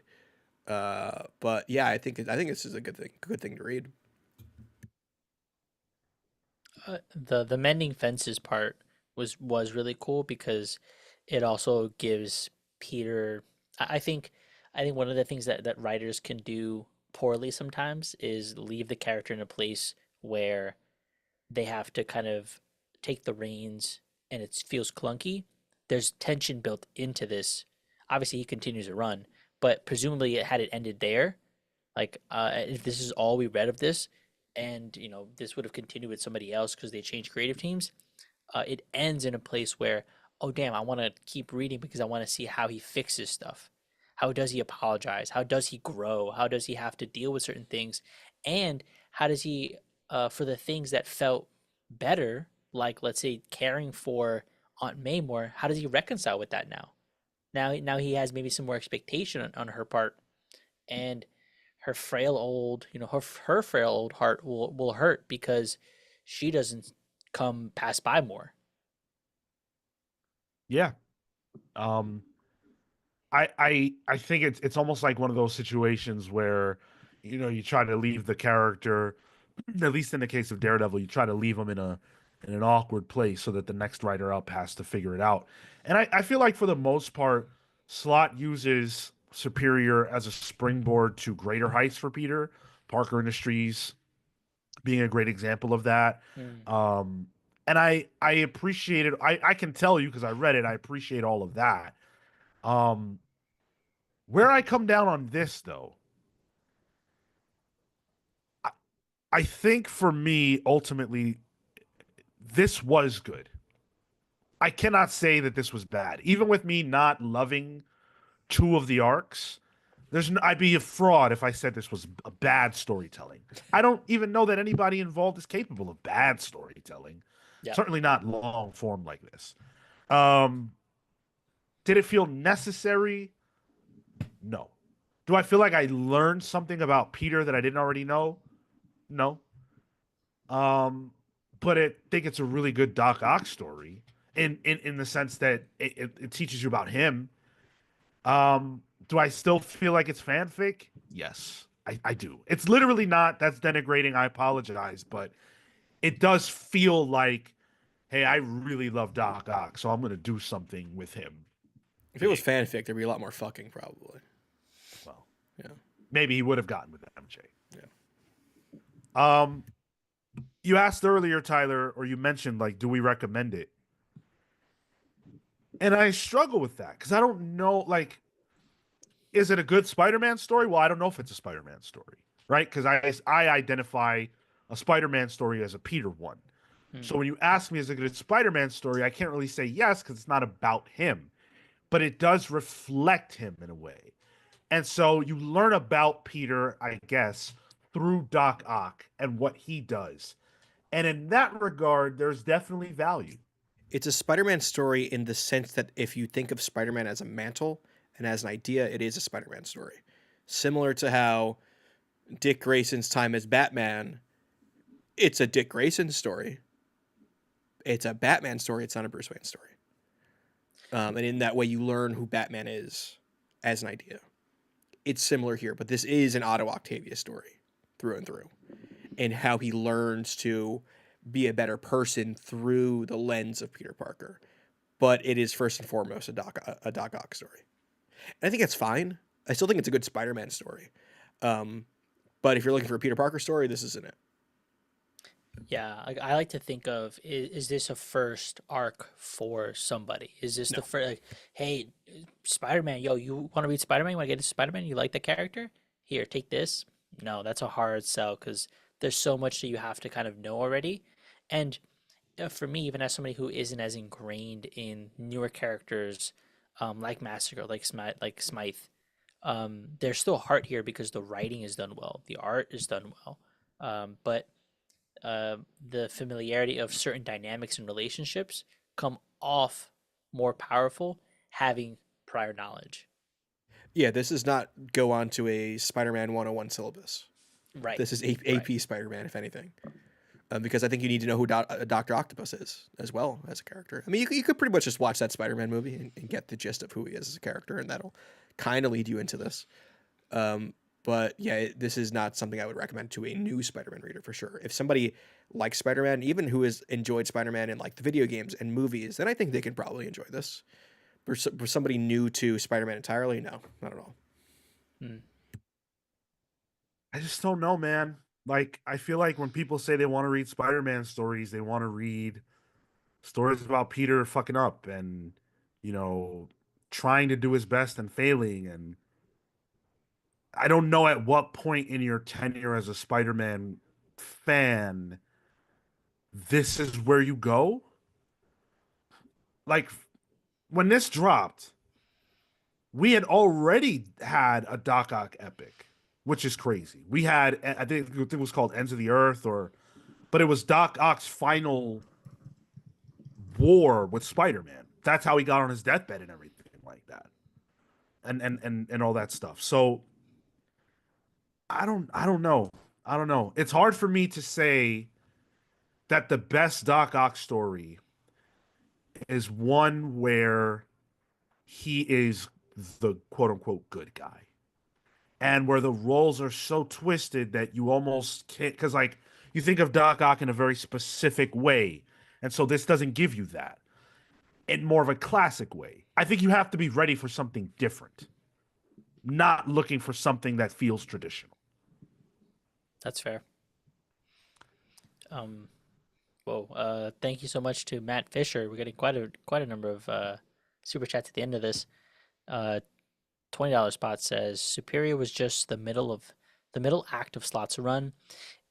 But yeah, I think this is a good thing to read. The mending fences part was really cool because it also gives Peter. I think one of the things that writers can do poorly sometimes is leave the character in a place where they have to kind of take the reins and it feels clunky. There's tension built into this. Obviously, he continues to run, but presumably, had it ended there, like if this is all we read of this, and this would have continued with somebody else because they changed creative teams, it ends in a place where, oh damn, I want to keep reading because I want to see how he fixes stuff. How does he apologize? How does he grow? How does he have to deal with certain things? And how does he, for the things that felt better, like let's say caring for Aunt May more, how does he reconcile with that now? Now he has maybe some more expectation on her part, and her frail old, her frail old heart will hurt because she doesn't come pass by more. Yeah. Um, I think it's almost like one of those situations where, you try to leave the character, at least in the case of Daredevil, you try to leave him in an awkward place so that the next writer up has to figure it out. And I feel like for the most part, Slott uses Superior as a springboard to greater heights for Peter. Parker Industries being a great example of that. Mm. And I appreciate it. I can tell you because I read it. I appreciate all of that. Um, where I come down on this though, I, I think for me ultimately this was good. I cannot say that this was bad. Even with me not loving two of the arcs, I'd be a fraud if I said this was a bad storytelling. I don't even know that anybody involved is capable of bad storytelling. Yeah. Certainly not long form like this. Um, did it feel necessary? No. Do I feel like I learned something about Peter that I didn't already know? No. Um, but I think it's a really good Doc Ock story in the sense that it teaches you about him. Do I still feel like it's fanfic? Yes, I do. It's literally not. That's denigrating. I apologize, but it does feel like hey, I really love Doc Ock, so I'm going to do something with him If it was big. fanfic, there'd be a lot more fucking probably. Well, Yeah. maybe he would have gotten with MJ. Yeah. Um, you asked earlier, Tyler, or you mentioned like, do we recommend it? And I struggle with that because I don't know, like, is it a good Spider-Man story? Well, I don't know if it's a Spider-Man story, right? Because I identify a Spider-Man story as a Peter one. Hmm. So when you ask me, is it a good Spider-Man story? I can't really say yes because it's not about him, but it does reflect him in a way. And so you learn about Peter, I guess, through Doc Ock and what he does. And in that regard, there's definitely value. It's a Spider-Man story in the sense that if you think of Spider-Man as a mantle and as an idea, it is a Spider-Man story. Similar to how Dick Grayson's time as Batman, it's a Dick Grayson story. It's a Batman story. It's not a Bruce Wayne story. And in that way, you learn who Batman is as an idea. It's similar here, but this is an Otto Octavius story through and through, and how he learns to be a better person through the lens of Peter Parker. But it is first and foremost a Doc Ock story. And I think that's fine. I still think it's a good Spider-Man story. But if you're looking for a Peter Parker story, this isn't it. Yeah, I like to think of, is this a first arc for somebody? Is this No. the first, like, hey, Spider-Man, yo, you want to read Spider-Man? You want to get into Spider-Man? You like the character? Here, take this. No, that's a hard sell because there's so much that you have to kind of know already. And for me, even as somebody who isn't as ingrained in newer characters, like Massacre, like Smythe, there's still heart here because the writing is done well, the art is done well, but the familiarity of certain dynamics and relationships come off more powerful having prior knowledge. Yeah, this does not go on to a Spider-Man 101 syllabus. Right. This is Right. AP Spider-Man, if anything. Because I think you need to know who Doctor Octopus is as well as a character. I mean, you could pretty much just watch that Spider-Man movie and get the gist of who he is as a character, and that'll kind of lead you into this. But yeah, this is not something I would recommend to a new Spider-Man reader for sure. If somebody likes Spider-Man, even who has enjoyed Spider-Man in like the video games and movies, then I think they can probably enjoy this. For somebody new to Spider-Man entirely, no, not at all. Mm. I just don't know, man. Like, I feel like when people say they want to read Spider-Man stories, they want to read stories about Peter fucking up and, you know, trying to do his best and failing. And I don't know at what point in your tenure as a Spider-Man fan this is where you go. Like, when this dropped, we had already had a Doc Ock epic, which is crazy. We had, I think it was called Ends of the Earth, or, but it was Doc Ock's final war with Spider-Man. That's how he got on his deathbed and everything like that, and all that stuff. So I don't know. I don't know. It's hard for me to say that the best Doc Ock story is one where he is the quote unquote good guy, and where the roles are so twisted that you almost can't, because like you think of Doc Ock in a very specific way, and so this doesn't give you that in more of a classic way. I think you have to be ready for something different, not looking for something that feels traditional. That's fair. Um, Whoa. Thank you so much to Matt Fisher. We're getting quite a number of super chats at the end of this. Uh, $20 spot says Superior was just the middle act of Slott's run.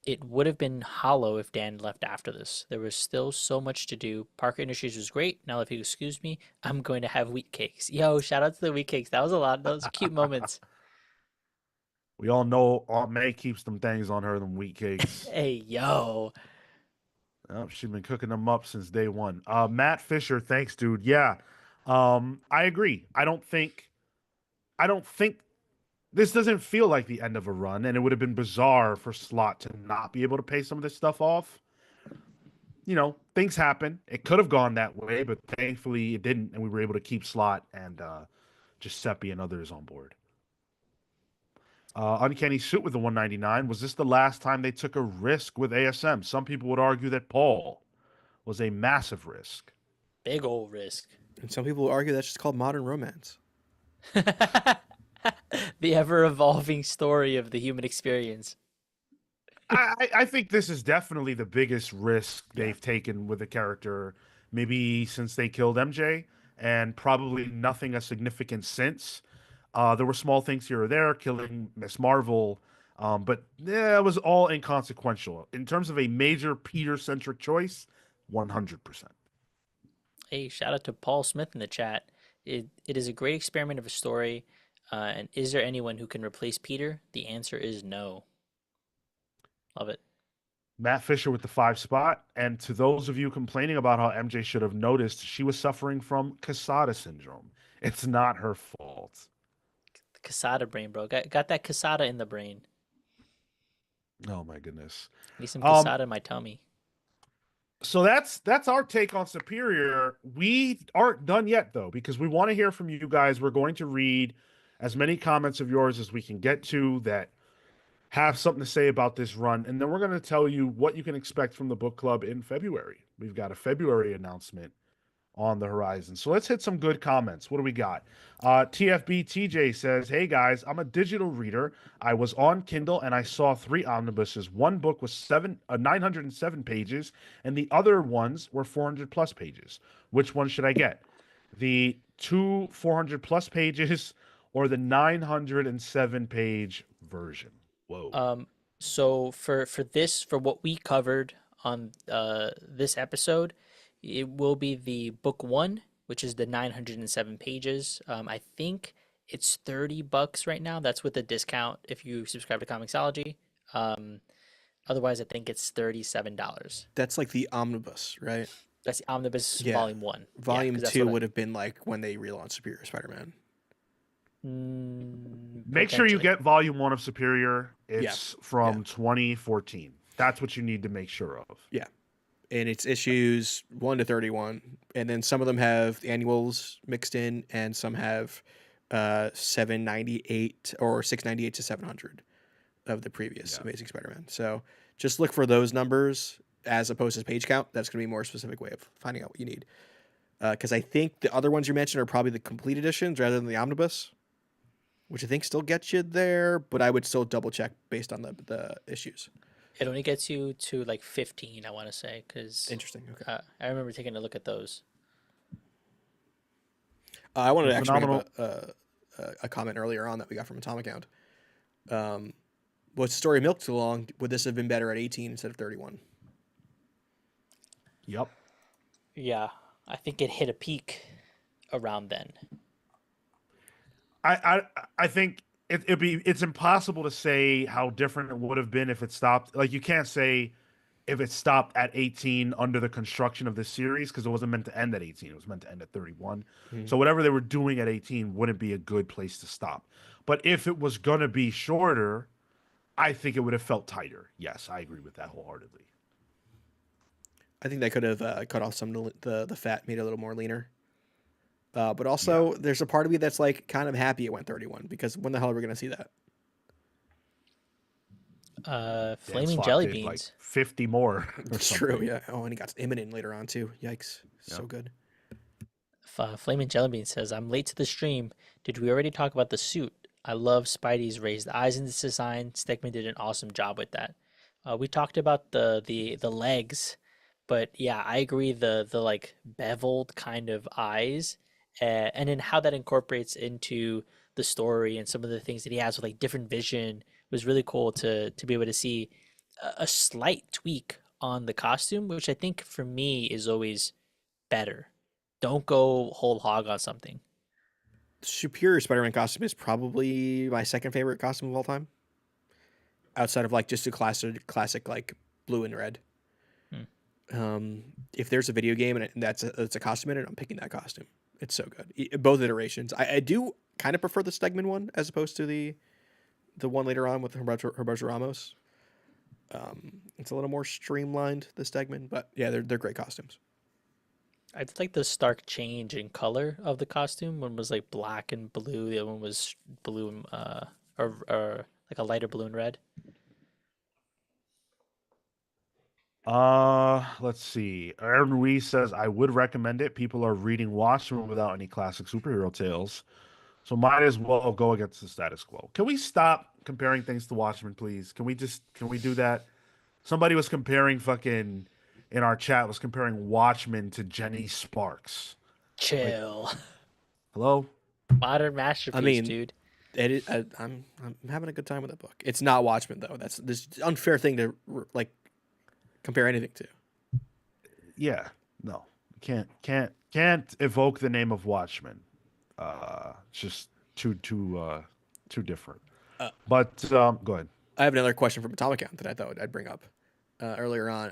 It would have been hollow if Dan left after this. There was still so much to do. Parker Industries was great. Now, if you excuse me, I'm going to have wheat cakes. Yo, shout out to the wheat cakes. That was a lot. Those cute moments. We all know Aunt May keeps them things on her, them wheat cakes. Hey, yo. Oh, she's been cooking them up since day one. Matt Fisher, thanks, dude. Yeah, I agree. I don't think this doesn't feel like the end of a run, and it would have been bizarre for Slott to not be able to pay some of this stuff off. You know, things happen. It could have gone that way, but thankfully it didn't, and we were able to keep Slott and Giuseppe and others on board. Uncanny Suit with the 199. Was this the last time they took a risk with ASM? Some people would argue that Paul was a massive risk. Big old risk. And some people argue that's just called modern romance. The ever evolving story of the human experience. I think this is definitely the biggest risk Yeah. they've taken with the character, maybe since they killed MJ, and probably nothing of significance since. There were small things here or there, killing Miss Marvel, but it was all inconsequential. In terms of a major Peter-centric choice, 100%. Hey, shout out to Paul Smith in the chat. It is a great experiment of a story. And is there anyone who can replace Peter? The answer is no. Love it. Matt Fisher with the 5 spot. And to those of you complaining about how MJ should have noticed, she was suffering from Casada syndrome. It's not her fault. Casada brain, bro. Got that Casada in the brain. Oh my goodness. Need some Um, Casada in my tummy. so that's our take on Superior. We aren't done yet though, because we want to hear from you guys. We're going to read as many comments of yours as we can get to that have something to say about this run, and then we're going to tell you what you can expect from the book club in February. We've got a February announcement on the horizon. So let's hit some good comments. What do we got? TFB TJ says, "Hey guys, I'm a digital reader. I was on Kindle and I saw 3 omnibuses. One book was 907 pages, and the other ones were 400 plus pages. Which one should I get? The two 400 plus pages or the 907 page version?" Whoa. So for what we covered on this episode, it will be the book one, which is the 907 pages. I think it's $30 right now. That's with a discount if you subscribe to Comixology. Otherwise, I think it's $37. That's like the omnibus, right? That's the Omnibus Yeah. Volume 1. Yeah, Volume 'cause that's 2 what would have been like when they relaunched Superior Spider-Man. Make sure you potentially. get volume 1 of Superior. Yeah. It's from 2014. That's what you need to make sure of. Yeah. And it's issues 1 to 31. And then some of them have annuals mixed in, and some have 798 or 698 to 700 of the previous Yeah. Amazing Spider-Man. So just look for those numbers as opposed to page count. That's going to be a more specific way of finding out what you need. Because I think the other ones you mentioned are probably the complete editions rather than the omnibus, which I think still gets you there, but I would still double check based on the issues. It only gets you to like 15, I want to say, because Interesting. Okay. I remember taking a look at those. I wanted to actually bring Phenomenal. up a comment earlier on that we got from a Tom account. Was the story milked too long? Would this have been better at 18 instead of 31? Yep. Yeah, I think it hit a peak around then. I think it's impossible to say how different it would have been if it stopped. Like, you can't say if it stopped at 18 under the construction of this series, because it wasn't meant to end at 18. It was meant to end at 31. Mhm. So whatever they were doing at 18 wouldn't be a good place to stop. But if it was going to be shorter, I think it would have felt tighter. Yes, I agree with that wholeheartedly. I think they could have cut off some of the fat, made it a little more leaner. But also, there's a part of me that's like kind of happy it went 31, because when the hell are we going to see that? Flaming Slott jelly did, beans. like 50 more. or It's something. true, yeah. Oh, and he got imminent later on too. Yikes. So good. Flaming jelly bean says, "I'm late to the stream. Did we already talk about the suit? I love Spidey's raised eyes in this design. Stegman did an awesome job with that. We talked about the legs, but yeah, I agree. The like beveled kind of eyes, and then how that incorporates into the story and some of the things that he has with like different vision was really cool to be able to see a slight tweak on the costume, which I think for me is always better. Don't go whole hog on something. Superior Spider-Man costume is probably my second favorite costume of all time, outside of like just a classic like blue and red. If there's a video game and it's a costume in it, I'm picking that costume. It's so good. Both iterations. I do kind of prefer the Stegman one as opposed to the one later on with Humberto Ramos. It's a little more streamlined, the Stegman, but yeah, they're great costumes. I just like the stark change in color of the costume. One was like black and blue. The other one was blue and or like a lighter blue and red. Let's see. Aaron Ruiz says I would recommend it. People are reading Watchmen without any classic superhero tales, so might as well go against the status quo. Can we stop comparing things to Watchmen, please? Can we do that? Somebody was comparing fucking in our chat was comparing Watchmen to Jenny Sparks. Like, Chill. hello? Modern I masterpiece, mean, dude. I'm having a good time with that book. It's not Watchmen though. That's this unfair thing to like compare anything to. Yeah, no, can't evoke the name of Watchmen. It's just too different. Uh, But go ahead. I have another question from Atomic Count that I thought I'd bring up earlier on.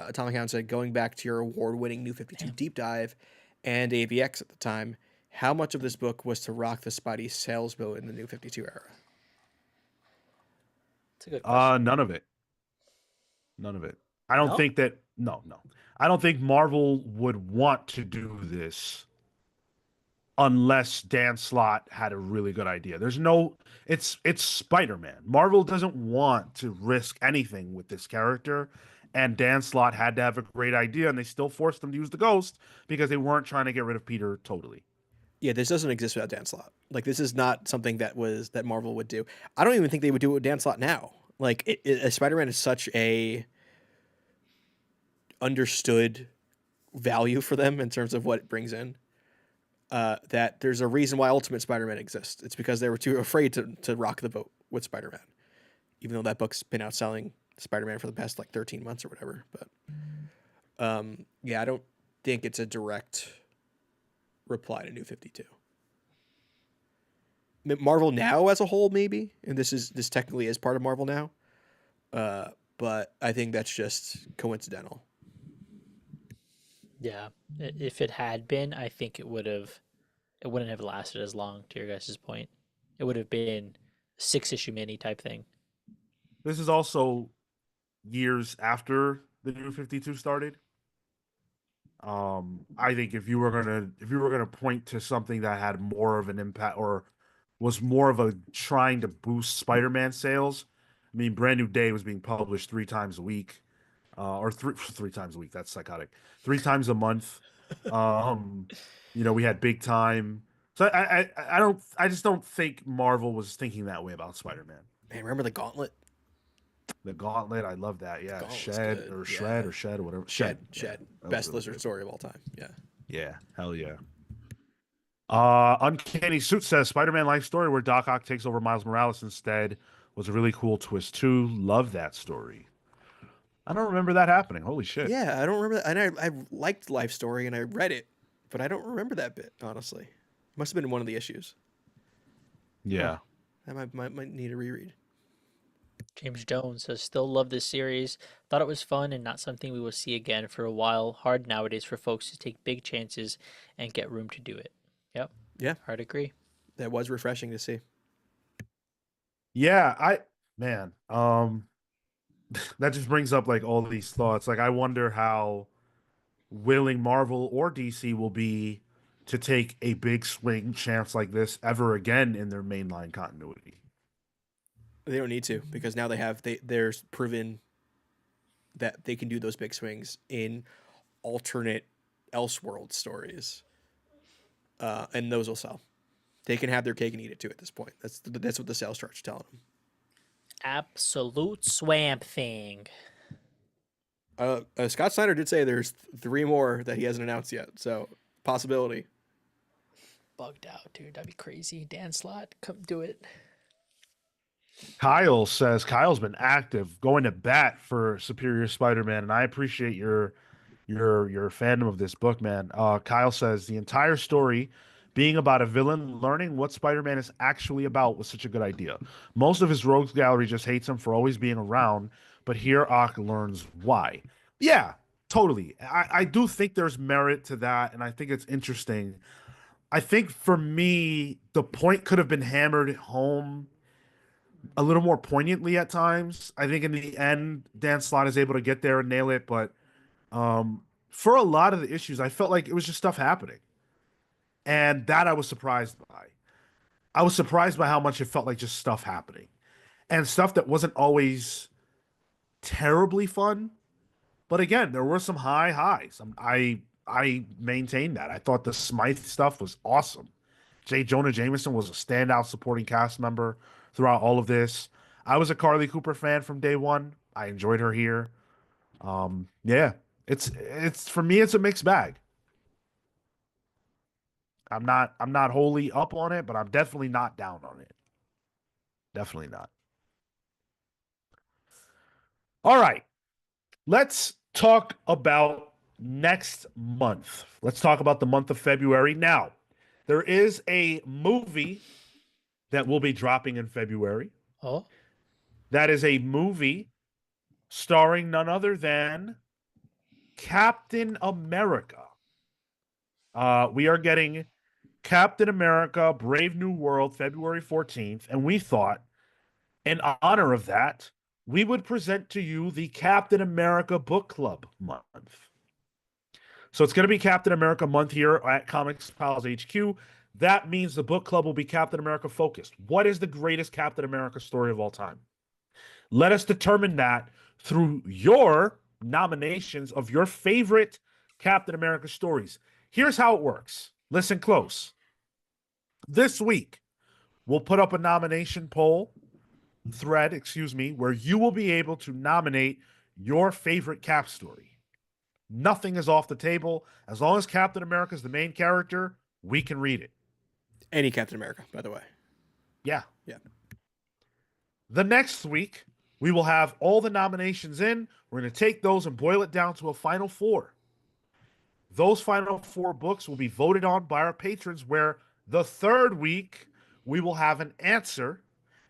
Atomic Count said, going back to your award-winning New 52 deep dive and AVX at the time, how much of this book was to rock the Spidey sales boat in the New 52 era? It's a good question. None of it. None of it. I don't No? think that. No, no. I don't think Marvel would want to do this unless Dan Slott had a really good idea. There's no. It's Spider-Man. Marvel doesn't want to risk anything with this character, and Dan Slott had to have a great idea, and they still forced him to use the Ghost because they weren't trying to get rid of Peter totally. Yeah, this doesn't exist without Dan Slott. Like, this is not something that Marvel would do. I don't even think they would do it with Dan Slott now. Like, Spider-Man is such a understood value for them in terms of what it brings in. That there's a reason why Ultimate Spider-Man exists. It's because they were too afraid to rock the boat with Spider-Man, even though that book's been outselling Spider-Man for the past like 13 months or whatever. But yeah, I don't think it's a direct reply to New 52. Marvel Now as a whole, maybe, and this technically is part of Marvel Now, but I think that's just coincidental. Yeah. If it had been, I think it wouldn't have lasted as long, to your guys' point. It would have been 6-issue mini type thing. This is also years after the New 52 started. I think if you were gonna point to something that had more of an impact or was more of a trying to boost Spider-Man sales, I mean, Brand New Day was being published 3 times a week, or three times a week. That's psychotic. 3 times a month. Um, we had Big Time. So I just don't think Marvel was thinking that way about Spider-Man. Man, remember the Gauntlet? The Gauntlet, I love that. The Yeah, Gauntlet was Shed good. or Yeah. Shred or Shed or whatever. Shed. Yeah, that was Best really Lizard good. story of all time. Yeah. Yeah, hell yeah. Uncanny Suit says Spider-Man life story where Doc Ock takes over Miles Morales instead was a really cool twist too. Love that story. I don't remember that happening. Holy shit. Yeah, I don't remember that. And I liked Life Story and I read it, but I don't remember that bit, honestly. Must have been one of the issues. Yeah. I might need a reread. James Jones says, still love this series. Thought it was fun and not something we will see again for a while. Hard nowadays for folks to take big chances and get room to do it. Yep. Yeah. Hard agree. That was refreshing to see. Yeah, man, that just brings up like all these thoughts. Like I wonder how willing Marvel or DC will be to take a big swing chance like this ever again in their mainline continuity. They don't need to because now there's proven that they can do those big swings in alternate Elseworld stories, and those will sell. They can have their cake and eat it too at this point. That's what the sales chart's telling them. Absolute swamp thing. Scott Snyder did say there's 3 more that he hasn't announced yet, so possibility. Bugged out, dude. That'd be crazy. Dan Slott, come do it. Kyle says Kyle's been active, going to bat for Superior Spider-Man, and I appreciate your fandom of this book, man. Kyle says the entire story being about a villain learning what Spider-Man is actually about was such a good idea. Most of his rogues gallery just hates him for always being around, but here Ock learns why. Yeah, totally. I do think there's merit to that, and I think it's interesting. I think for me, the point could have been hammered home a little more poignantly at times. I think in the end, Dan Slott is able to get there and nail it, but for a lot of the issues, I felt like it was just stuff happening. And that I was surprised by. I was surprised by how much it felt like just stuff happening. And stuff that wasn't always terribly fun, But again, there were some high highs. I maintain that. I thought the Smythe stuff was awesome. J. Jonah Jameson was a standout supporting cast member throughout all of this. I was a Carly Cooper fan from day one. I enjoyed her here. Yeah, it's for me, it's a mixed bag. I'm not wholly up on it, but I'm definitely not down on it. Definitely not. All right, let's talk about next month. Let's talk about the month of February. Now, there is a movie that will be dropping in February. Oh, That is a movie starring none other than Captain America. We are getting Captain America Brave New World February 14th, and we thought, in honor of that, we would present to you the Captain America Book Club month. So it's going to be Captain America month here at Comics Pals HQ. That means the book club will be Captain America focused. What is the greatest Captain America story of all time? Let us determine that through your nominations of your favorite Captain America stories. Here's how it works. Listen close. This week, we'll put up a nomination thread, where you will be able to nominate your favorite Cap story. Nothing is off the table. As long as Captain America is the main character, we can read it. Any Captain America, by the way. Yeah. Yeah. The next week, we will have all the nominations in. We're going to take those and boil it down to a final 4. Those final 4 books will be voted on by our patrons, where the third week, we will have an answer,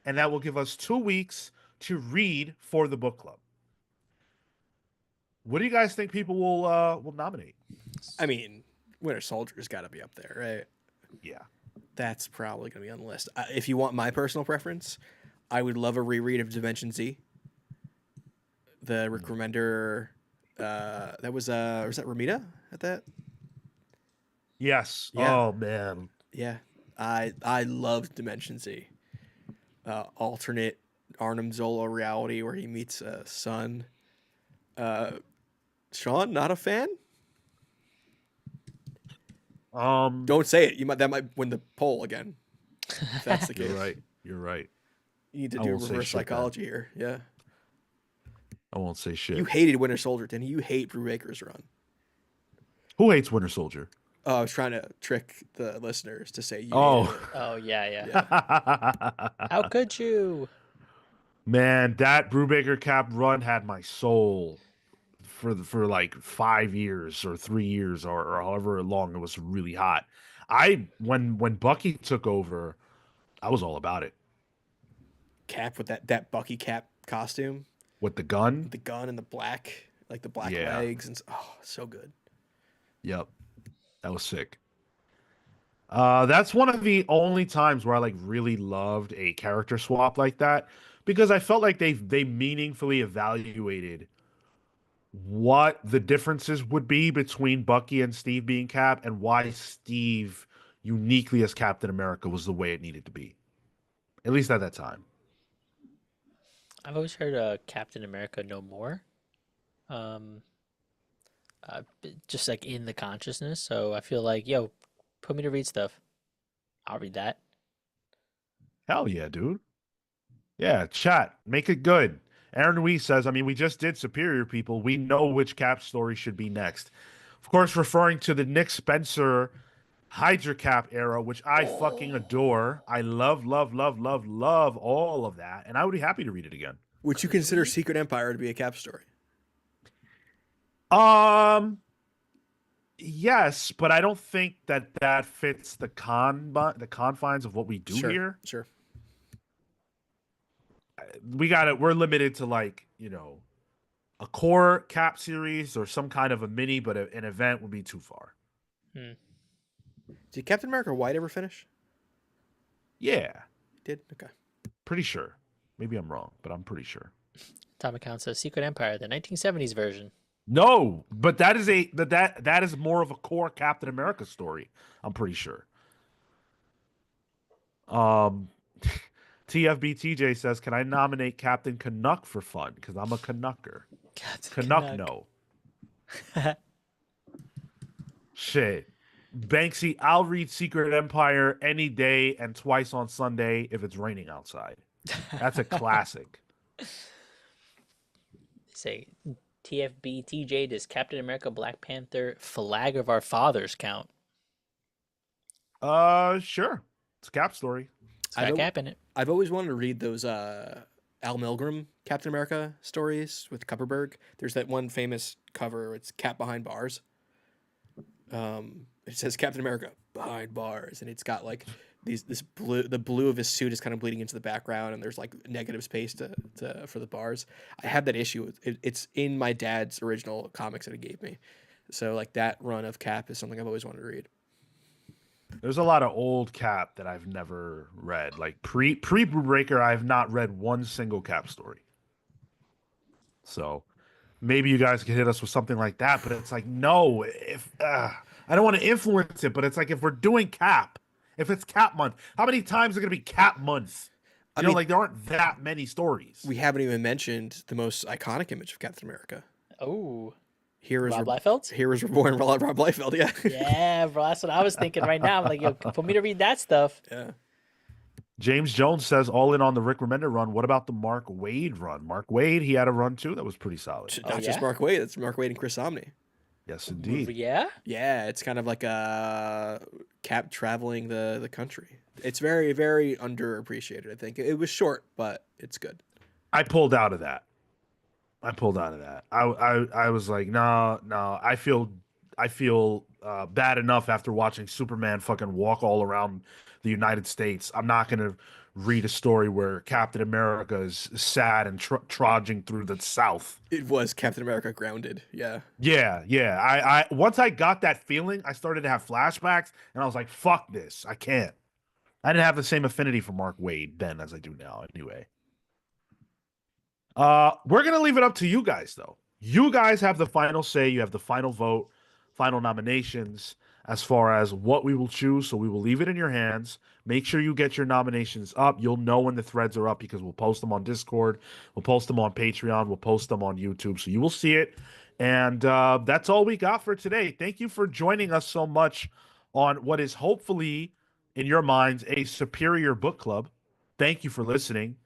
and that will give us 2 weeks to read for the book club. What do you guys think people will nominate? I mean, Winter Soldier's got to be up there, right? Yeah. That's probably going to be on the list. If you want my personal preference, I would love a reread of Dimension Z. The Rick Remender, that was that Ramita at that? Yes. Yeah. Oh man. Yeah. I loved Dimension Z. Alternate Arnim Zola reality where he meets a son. Sean, not a fan? Don't say it. That might win the poll again. If that's the case. You're right. You need to do reverse psychology here. Yeah. I won't say shit. You hated Winter Soldier, didn't you? You hate Brubaker's run. Who hates Winter Soldier? Oh, I was trying to trick the listeners to say you. Oh yeah. How could you? Man, that Brubaker Cap run had my soul for like 5 years or 3 years or however long it was really hot. When Bucky took over, I was all about it. Cap with that Bucky Cap costume. With the gun? The gun and the black, like the black legs. And so good. Yep. That was sick. That's one of the only times where I like really loved a character swap like that, because I felt like they meaningfully evaluated what the differences would be between Bucky and Steve being Cap, and why Steve uniquely as Captain America was the way it needed to be. At least at that time. I've always heard Captain America no more. Just like in the consciousness. So I feel like, yo, put me to read stuff. I'll read that. Hell yeah, dude. Yeah, chat. Make it good. Aaron Wee says, I mean, we just did Superior People. We know which Cap story should be next. Of course, referring to the Nick Spencer Hydra Cap era, which I fucking adore. I love all of that. And I would be happy to read it again. Would you consider Secret Empire to be a Cap story? Yes, but I don't think that fits the confines of what we do here. Sure. We're limited to like, a core Cap series or some kind of a mini, but an event would be too far. Did Captain America White ever finish? Yeah. Did? Okay. Pretty sure. Maybe I'm wrong, but I'm pretty sure. Tom Account says Secret Empire, the 1970s version. No, but that is more of a core Captain America story, I'm pretty sure. TFBTJ says, can I nominate Captain Canuck for fun? Because I'm a Canucker. Captain Canuck, Canuck. no. Shit. Banksy, I'll read Secret Empire any day and twice on Sunday if it's raining outside. That's a classic. Say TFB TJ, does Captain America Black Panther Flag of Our Fathers count? Sure. It's a Cap story. It's got I've, Cap in it. I've always wanted to read those Al Milgrom Captain America stories with Kupperberg. There's that one famous cover. It's Cap behind bars. It says Captain America behind bars, and it's got like this blue. The blue of his suit is kind of bleeding into the background, and there's like negative space for the bars. I have that issue. It's in my dad's original comics that he gave me. So like that run of Cap is something I've always wanted to read. There's a lot of old Cap that I've never read. Like pre Breaker, I have not read one single Cap story. So maybe you guys could hit us with something like that, but it's like, no, if I don't want to influence it, but it's like if we're doing Cap, if it's Cap month, how many times are going to be Cap month? You know, like there aren't that many stories. We haven't even mentioned the most iconic image of Captain America. Oh, Heroes Rob Liefeld? Heroes Reborn, Rob Liefeld, yeah. Yeah, bro, that's what I was thinking right now. I'm like, yo, put me to read that stuff. Yeah. James Jones says all in on the Rick Remender run. What about the Mark Waid run? Mark Waid, he had a run too that was pretty solid. Not just Mark Waid, it's Mark Waid and Chris Samnee. Yes, indeed. Yeah? Yeah, it's kind of like a Cap traveling the country. It's very, very underappreciated, I think. It was short, but it's good. I pulled out of that. I was like, no. I feel bad enough after watching Superman fucking walk all around the United States. I'm not gonna read a story where Captain America is sad and trudging through the South. It was Captain America grounded. Yeah. Yeah. I once I got that feeling, I started to have flashbacks, and I was like, fuck this. I can't. I didn't have the same affinity for Mark Waid then as I do now. Anyway. We're gonna leave it up to you guys, though. You guys have the final say. You have the final vote, final nominations as far as what we will choose. So we will leave it in your hands. Make sure you get your nominations up. You'll know when the threads are up because we'll post them on Discord. We'll post them on Patreon. We'll post them on YouTube. So you will see it. And that's all we got for today. Thank you for joining us so much on what is hopefully, in your minds, a superior book club. Thank you for listening.